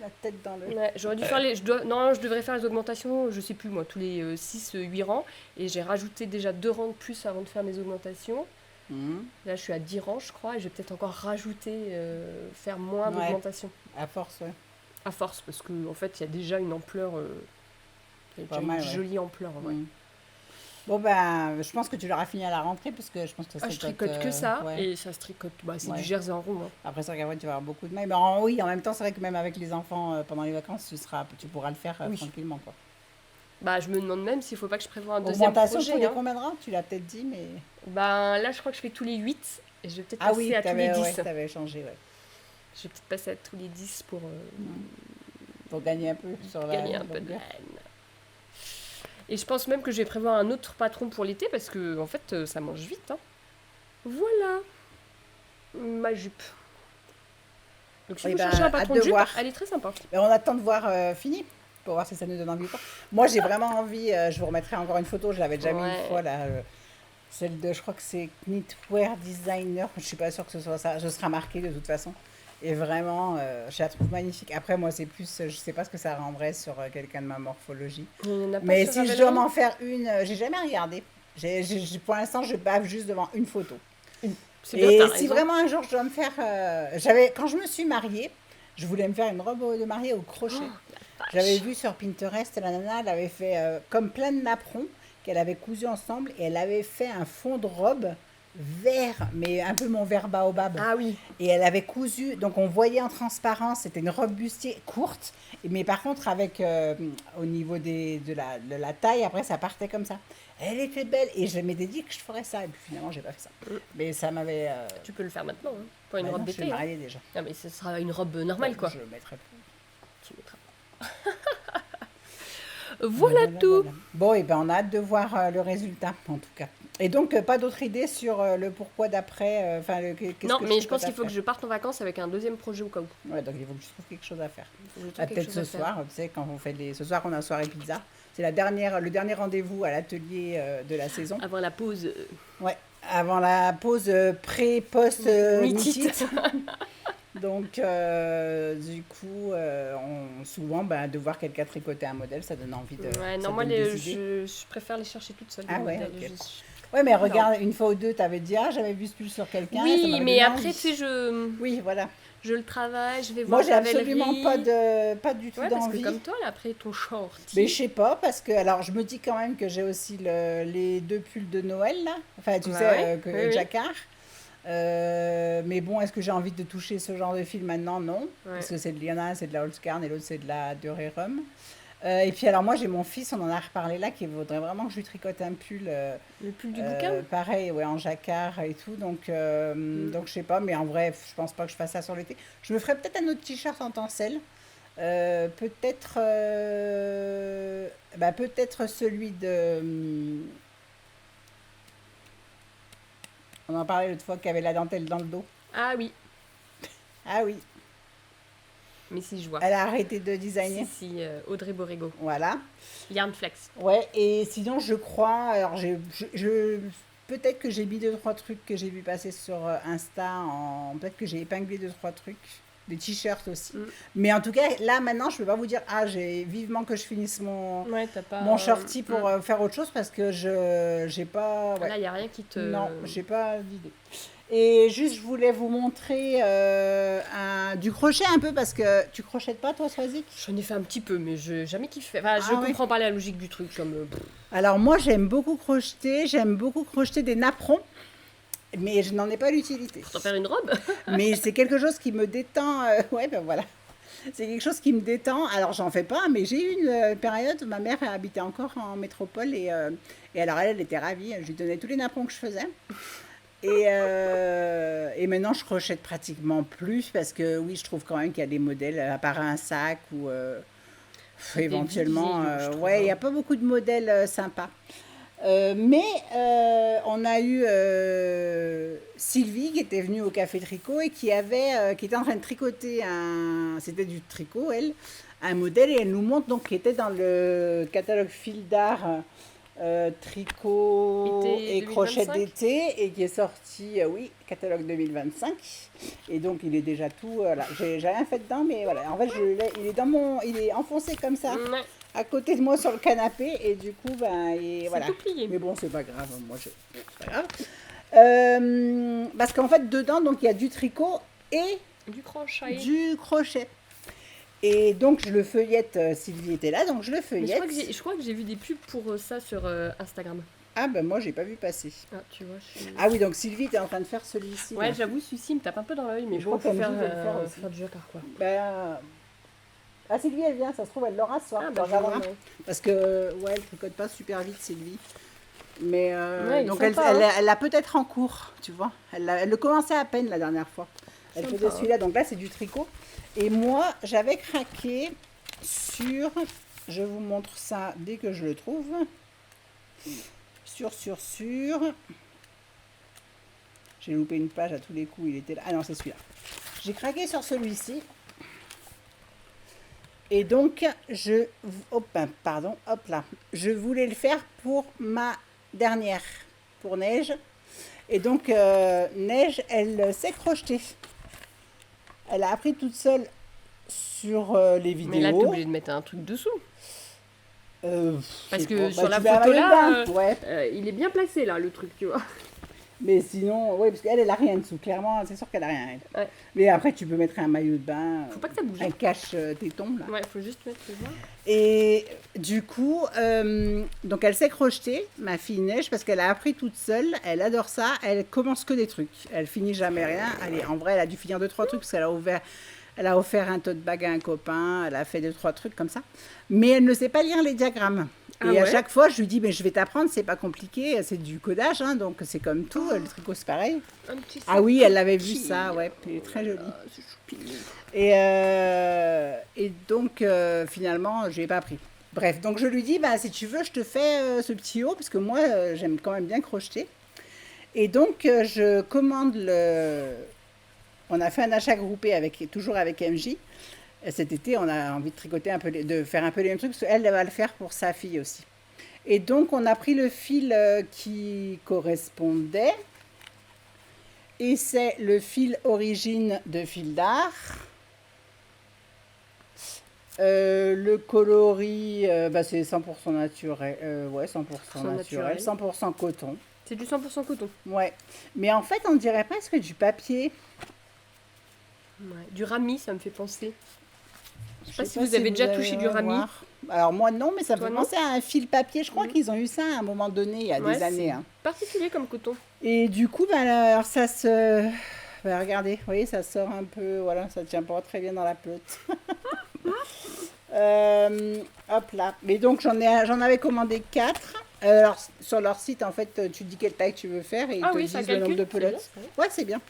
La tête dans le... Ouais, j'aurais dû faire les. Non, je devrais faire les augmentations, je sais plus moi, tous les 6-8 rangs. Et j'ai rajouté déjà 2 rangs de plus avant de faire mes augmentations. Mhm. Là, je suis à 10 rangs, je crois, et je vais peut-être encore rajouter, faire moins Ouais. d'augmentation. À force, ouais. À force, parce qu'en fait, il y a déjà une ampleur. Il y a Pas déjà mal, une ouais. jolie ampleur. Ouais. Mhm. Bon, ben, je pense que tu l'auras fini à la rentrée, parce que je pense que ça Ah, je tricote, tricote que ça, ouais. et ça se tricote. Bah, c'est Ouais. du jersey en rond. Hein. Après, c'est vrai qu'après, tu vas avoir beaucoup de mal. Mais oui, en même temps, c'est vrai que même avec les enfants, pendant les vacances, tu pourras le faire Oui. tranquillement, quoi. Bah, je me demande même s'il faut pas que je prévoie un deuxième Augmentation projet. tous les Hein. combien de rangs? Tu l'as peut-être dit, mais... Ben, là, je crois que je fais tous les 8, et je vais peut-être Ah passer oui, à tous les 10. ouais, t'avais changé, ouais. Je vais peut-être passer à tous les 10 pour Pour gagner un peu sur la gagner un peu de longueur. laine. Et je pense même que je vais prévoir un autre patron pour l'été parce que en fait ça mange vite. Hein. Voilà ma jupe. Donc si Oui, vous ben, cherchez un hâte patron de de jupe, voir. elle est très sympa. Mais on attend de voir fini pour voir si ça nous donne envie ou pas. Moi, j'ai vraiment envie. Je vous remettrai encore une photo. Je l'avais déjà mis Ouais. une fois là. Celle de, je crois que c'est Knitwear Designer. Je suis pas sûre que ce soit ça. Je serai marquée de toute façon. Et vraiment, je la trouve magnifique. Après, moi, c'est plus, je sais pas ce que ça rendrait sur quelqu'un de ma morphologie. Il y en a pas Mais sur si je Ravelry. dois m'en faire une, j'ai jamais regardé. Pour l'instant, je bave juste devant une photo. C'est bien, Et t'as si raison. vraiment un jour je dois me faire, quand je me suis mariée, je voulais me faire une robe de mariée au crochet. J'avais vu sur Pinterest, la nana, elle avait fait comme plein de napperons qu'elle avait cousu ensemble et elle avait fait un fond de robe vert, mais un peu mon vert baobab. Ah oui. Et elle avait cousu, donc on voyait en transparence, c'était une robe bustier courte, mais par contre avec, au niveau de la taille, après ça partait comme ça. Elle était belle et je m'étais dit que je ferais ça, et puis finalement j'ai pas fait ça. Mais ça m'avait... Tu peux le faire maintenant, hein, pour une bah robe non, je suis d'été. Hein. mariée déjà. Non mais ce sera une robe normale quoi. Je le mettrai plus. Tu mettras. Voilà tout. Voilà. Bon, et ben on a hâte de voir le résultat, en tout cas. Et donc, pas d'autres idées sur le pourquoi d'après, enfin, qu'est-ce Non, que mais je je pense tricote à qu'il faut que faire. je parte en vacances avec un deuxième projet au cas où. Ouais, donc il faut que je trouve quelque chose à faire. Il faut que je trouve Ah, quelque peut-être chose ce à faire. soir, tu sais, quand on fait ce soir, on a soirée pizza. C'est le dernier rendez-vous à l'atelier de la saison. Avant la pause. Ouais, avant la pause pré-post Knit-it. knit-it. Donc, du coup, souvent, de voir quelqu'un tricoter un modèle, ça donne envie de. Ouais, ça non, moi donne des idées. je préfère les chercher toutes seules. Ah les ouais, modèles. ok. Ouais, mais regarde, une fois ou deux, t'avais dit, ah, j'avais vu ce pull sur quelqu'un. ça Oui, m'avait mais donné après, envie. tu sais, Oui, voilà. je le travaille, je vais Moi, voir j'ai la absolument Ravelry. pas du tout Ouais, parce que d'envie. comme toi, là, après ton short. Mais je sais pas, parce que, alors, je me dis quand même que j'ai aussi les 2 pulls de Noël, là. Enfin, tu Bah sais, ouais, oui, oui. Jacquard. Mais bon, est-ce que j'ai envie de toucher ce genre de fil maintenant? Non. Ouais. Parce que il y en a un, c'est de la Holzgarn et l'autre, c'est de la Durerum. Et puis, alors, moi, j'ai mon fils, on en a reparlé là, qui voudrait vraiment que je lui tricote un pull. Le pull du bouquin. Pareil, ouais, en jacquard et tout. Donc, je sais pas, mais en vrai, je pense pas que je fasse ça sur l'été. Je me ferais peut-être un autre t-shirt en tencel. Peut-être peut-être celui de. On en parlait l'autre fois qui avait la dentelle dans le dos. Ah oui, Ah oui, mais si je vois. elle a arrêté de designer. Si, Audrey Borrego. Voilà. Yarnflex. Ouais, et sinon, je crois. Alors, peut-être que j'ai mis 2-3 trucs que j'ai vu passer sur Insta. Peut-être que j'ai épinglé 2-3 trucs. Des t-shirts aussi. Mm. Mais en tout cas, là, maintenant, je ne peux pas vous dire, j'ai vivement que je finisse Ouais, t'as pas. mon shorty pour faire autre chose parce que j'ai pas. Ouais. Là, il n'y a rien qui te. Non, j'ai pas d'idée. Et juste, je voulais vous montrer du crochet un peu parce que tu crochettes pas, toi, Swazik? J'en ai fait un petit peu, mais je jamais kiffé. Enfin, je Ah ouais. comprends pas la logique du truc. Comme. Alors, moi, j'aime beaucoup crocheter. J'aime beaucoup crocheter des napperons. Mais je n'en ai pas l'utilité. Pour t'en faire une robe. Mais c'est quelque chose qui me détend. Ouais, ben voilà. C'est quelque chose qui me détend. Alors, j'en fais pas, mais j'ai eu une période où ma mère habitait encore en métropole et alors elle était ravie. Je lui donnais tous les napperons que je faisais. Et maintenant, je crochète pratiquement plus parce que oui, je trouve quand même qu'il y a des modèles, à part un sac ou éventuellement. vieillots, je trouve, Ouais, il n'y a hein. pas beaucoup de modèles sympas. Mais on a eu Sylvie qui était venue au Café Tricot et qui était en train de tricoter c'était du tricot elle, un modèle et elle nous montre donc qui était dans le catalogue fil d'art tricot Été et crochet 2025. d'été et qui est sorti oui catalogue 2025 et donc il est déjà tout voilà j'ai rien fait dedans mais voilà en fait il est enfoncé comme ça Ouais, à côté de moi sur le canapé et du coup c'est voilà tout plié. mais bon c'est pas grave c'est pas grave. Parce qu'en fait dedans donc il y a du tricot et Du crochet. du crochet et donc je le feuillette. Sylvie était là donc je le Mais feuillette. je crois que j'ai vu des pubs pour ça sur Instagram. Ah ben moi j'ai pas vu passer. Ah, tu vois, je suis. Ah oui donc Sylvie était en train de faire celui-ci Ouais, là. j'avoue, celui-ci il me tape un peu dans l'œil, mais Je bon, crois faut qu'elle faire, me dit de le faire aussi. faire du jacquard quoi. Ah Sylvie elle vient ça se trouve elle l'aura ce soir. Ah, Tu bah, regarderas. ouais. Parce que ouais elle tricote pas super vite Sylvie. Mais Ouais, il est donc sympa, hein. elle l'a peut-être en cours, tu vois. Elle le commençait à peine la dernière fois. Elle Sympa, faisait hein. celui-là, donc là c'est du tricot. Et moi j'avais craqué sur, je vous montre ça dès que je le trouve. Sur. J'ai loupé une page à tous les coups, il était là. Ah non c'est celui-là. J'ai craqué sur celui-ci. Et donc hop là. Je voulais le faire pour ma dernière, pour Neige. Et donc, Neige, elle s'est crochetée. Elle a appris toute seule sur les vidéos. Mais là, t'es obligé de mettre un truc dessous. Parce je sais que pas. sur la tu mets un photo maillot là, de bain, ouais. il est bien placé là, le truc, tu vois. Mais sinon, ouais, parce qu'elle, elle a rien dessous. Clairement, c'est sûr qu'elle a rien. Elle. Ouais. Mais après, tu peux mettre un maillot de bain. Faut pas que ça bouge. Un cache-téton, là. Ouais, faut juste mettre le bas. Et du coup, donc elle s'est crocheter, ma fille Neige, parce qu'elle a appris toute seule. Elle adore ça. Elle commence que des trucs. Elle finit jamais rien. Allez, en vrai, elle a dû finir 2-3 trucs parce qu'elle a offert un tote bag à un copain. Elle a fait 2-3 trucs comme ça. Mais elle ne sait pas lire les diagrammes. Ah Et à ouais. chaque fois, je lui dis, mais je vais t'apprendre, c'est pas compliqué, c'est du codage, hein, donc c'est comme tout, le tricot c'est pareil. Un petit Ah oui, elle avait vu cookie. ça, ouais, il est très joli. Ah, c'est choupi. Et donc, finalement, je n'ai pas appris. Bref, donc je lui dis, bah, si tu veux, je te fais ce petit haut, parce que moi, j'aime quand même bien crocheter. Et donc, je commande On a fait un achat groupé toujours avec MJ. Et cet été, on a envie de tricoter de faire un peu les mêmes trucs, parce qu'elle va le faire pour sa fille aussi. Et donc, on a pris le fil qui correspondait. Et c'est le fil origine de fil d'art. Le coloris, c'est 100% naturel. Ouais, 100% naturel, 100% coton. C'est du 100% coton. Ouais. Mais en fait, on dirait presque du papier. Ouais. Du rami, ça me fait penser. Je sais pas si pas vous avez déjà touché allez du rami. voir. Alors moi non, mais ça me Toi, fait non penser à un fil papier. Je crois Mhm. qu'ils ont eu ça à un moment donné, il y a Ouais, des années. c'est Hein. particulier comme coton. Et du coup, alors ça se... regardez, vous voyez, ça sort un peu, voilà, ça tient pas très bien dans la pelote. Hop là. Mais donc j'en avais commandé 4. Alors sur leur site, en fait, tu dis quelle taille tu veux faire et ils Ah te oui, ça disent le nombre de calcule, c'est pelotes. bien, Ouais, c'est bien.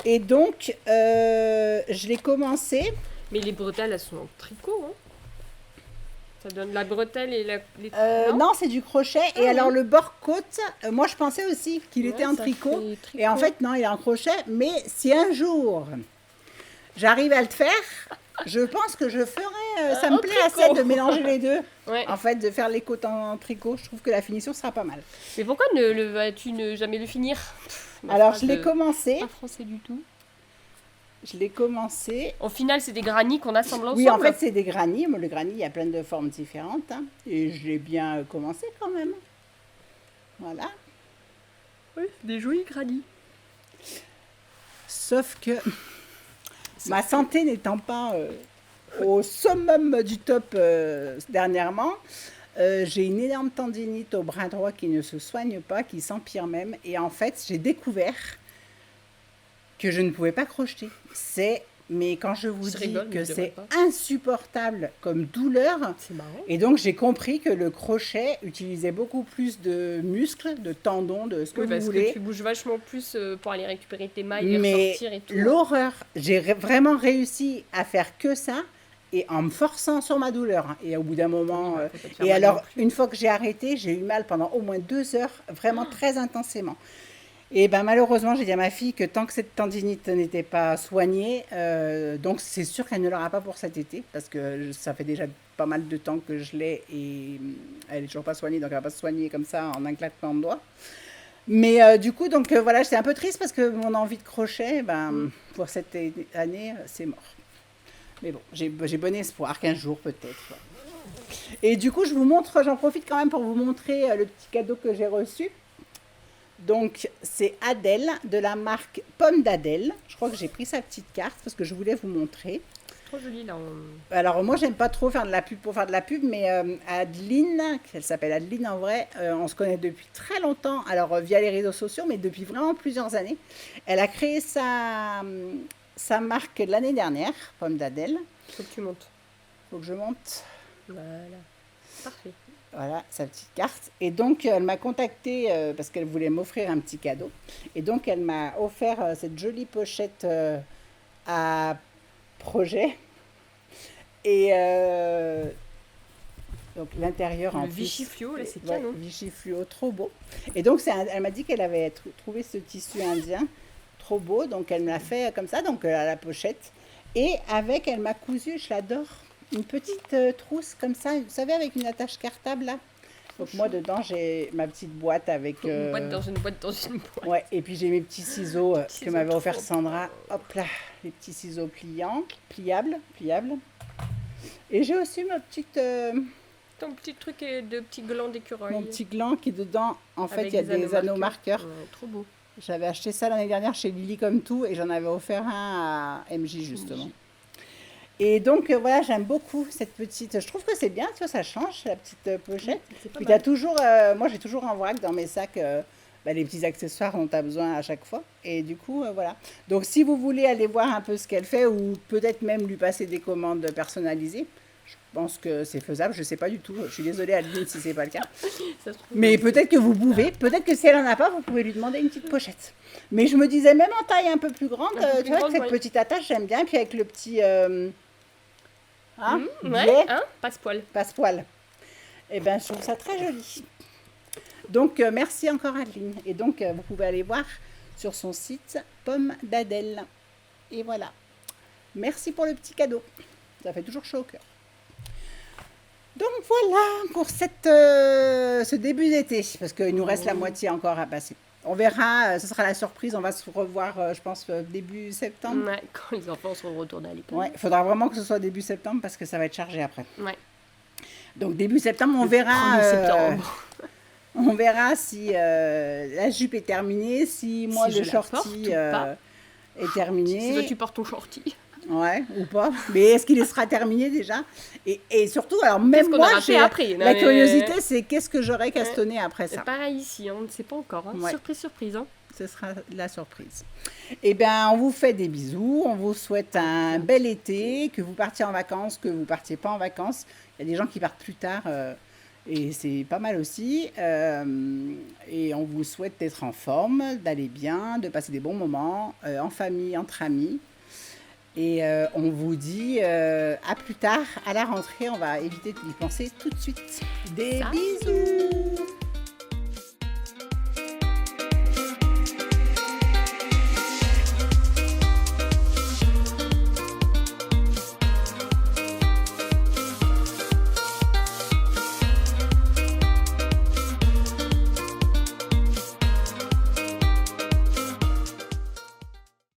Et donc, je l'ai commencé. Mais les bretelles, elles sont en tricot. Hein. Ça donne la bretelle et les... Non, c'est du crochet. Et oui. alors le bord-côte, moi je pensais aussi qu'il était en ça tricot. fait tricot. Et en fait, non, il est en crochet. Mais si un jour j'arrive à le faire, Je pense que je ferai... ça En me plaît tricot. assez de mélanger les deux. Ouais. En fait, de faire les côtes en tricot, je trouve que la finition sera pas mal. Mais pourquoi vas-tu ne jamais le finir? Ma Alors, phrase je l'ai commencé. pas français du tout. Je l'ai commencé. Au final, c'est des granits qu'on assemble ensemble. Oui, en fait, c'est des granits. Le granit, il y a plein de formes différentes. Hein. Et je l'ai bien commencé quand même. Voilà. Oui, des jolis granits. Sauf que ma santé n'étant pas au summum du top dernièrement, j'ai une énorme tendinite au bras droit qui ne se soigne pas, qui s'empire même. Et en fait, j'ai découvert que je ne pouvais pas crocheter. Mais quand je vous dis que c'est insupportable comme douleur, c'est marrant. Et donc j'ai compris que le crochet utilisait beaucoup plus de muscles, de tendons, de ce que vous voulez. Que tu bouges vachement plus pour aller récupérer tes mailles et ressortir et tout. L'horreur, j'ai vraiment réussi à faire que ça et en me forçant sur ma douleur. Et au bout d'un moment, et alors une fois que j'ai arrêté, j'ai eu mal pendant au moins 2 heures, vraiment très intensément. Et ben malheureusement, j'ai dit à ma fille que tant que cette tendinite n'était pas soignée, donc c'est sûr qu'elle ne l'aura pas pour cet été, parce que ça fait déjà pas mal de temps que je l'ai et elle est toujours pas soignée, donc elle va pas se soigner comme ça en un claquement de doigts. Mais du coup, donc voilà, j'étais un peu triste parce que mon envie de crochet, pour cette année, c'est mort. Mais bon, j'ai bon espoir, 15 jours peut-être. Et du coup, j'en profite quand même pour vous montrer le petit cadeau que j'ai reçu. Donc, c'est Adèle, de la marque Pomme d'Adèle. Je crois que j'ai pris sa petite carte parce que je voulais vous montrer. Trop joli, là. Alors, moi, j'aime pas trop faire de la pub pour faire de la pub, mais Adeline, elle s'appelle Adeline en vrai, on se connaît depuis très longtemps, alors via les réseaux sociaux, mais depuis vraiment plusieurs années. Elle a créé sa marque l'année dernière, Pomme d'Adèle. Faut que tu montes. Faut que je monte. Voilà. Parfait. Voilà, sa petite carte. Et donc, elle m'a contactée parce qu'elle voulait m'offrir un petit cadeau. Et donc, elle m'a offert cette jolie pochette à projet. Et donc, l'intérieur en plus. Le Vichy fluo, là, c'est canon. Vichy fluo, trop beau. Et donc, elle m'a dit qu'elle avait trouvé ce tissu indien, trop beau. Donc, elle me l'a fait comme ça, donc à la pochette. Et avec, elle m'a cousu, je l'adore, une petite trousse comme ça, vous savez, avec une attache cartable là. Donc moi dedans j'ai ma petite boîte avec... Une boîte dans une boîte dans une boîte. Ouais, et puis j'ai mes petits ciseaux que m'avait offert Sandra. Hop là, les petits ciseaux pliables. Et j'ai aussi ma petite... Ton petit truc de petit gland d'écureuil. Mon petit gland qui dedans, en fait, il y a des anneaux marqueurs. Trop beau. J'avais acheté ça l'année dernière chez Lily comme tout et j'en avais offert un à MJ justement. Et donc voilà, j'aime beaucoup cette petite. Je trouve que c'est bien, tu vois, ça change la petite pochette. Puis tu as toujours, moi j'ai toujours en vrac dans mes sacs les petits accessoires dont tu as besoin à chaque fois. Et du coup, voilà. Donc si vous voulez aller voir un peu ce qu'elle fait ou peut-être même lui passer des commandes personnalisées, je pense que c'est faisable. Je ne sais pas du tout. Je suis désolée Adeline si ce n'est pas le cas. Mais peut-être que vous pouvez. Peut-être que si elle n'en a pas, vous pouvez lui demander une petite pochette. Mais je me disais, même en taille un peu plus grande, tu vois, cette petite attache, j'aime bien. Puis avec le petit... passe-poil. Passe-poil. Eh bien, je trouve ça très joli. Donc, merci encore Adeline. Et donc, vous pouvez aller voir sur son site Pomme d'Adèle. Et voilà. Merci pour le petit cadeau. Ça fait toujours chaud au cœur. Donc voilà pour ce début d'été, parce qu'il nous reste la moitié encore à passer. On verra, ce sera la surprise, on va se revoir, je pense, début septembre. Ouais, quand les enfants seront retournés à l'école. Ouais, il faudra vraiment que ce soit début septembre, parce que ça va être chargé après. Ouais. Donc début septembre, on verra... on verra si la jupe est terminée, si moi le shorty est terminé. Si toi tu portes ton shorty. Ouais, ou pas. Mais est-ce qu'il sera terminé déjà et surtout, alors même moi, la curiosité, c'est qu'est-ce que j'aurais castonné après ça. Pareil ici, on ne sait pas encore. Hein. Ouais. Surprise. Hein. Ce sera la surprise. Eh bien, on vous fait des bisous. On vous souhaite un bel été, que vous partiez en vacances, que vous ne partiez pas en vacances. Il y a des gens qui partent plus tard et c'est pas mal aussi. Et on vous souhaite d'être en forme, d'aller bien, de passer des bons moments en famille, entre amis. Et on vous dit à plus tard, à la rentrée, on va éviter d'y penser tout de suite. Des bisous!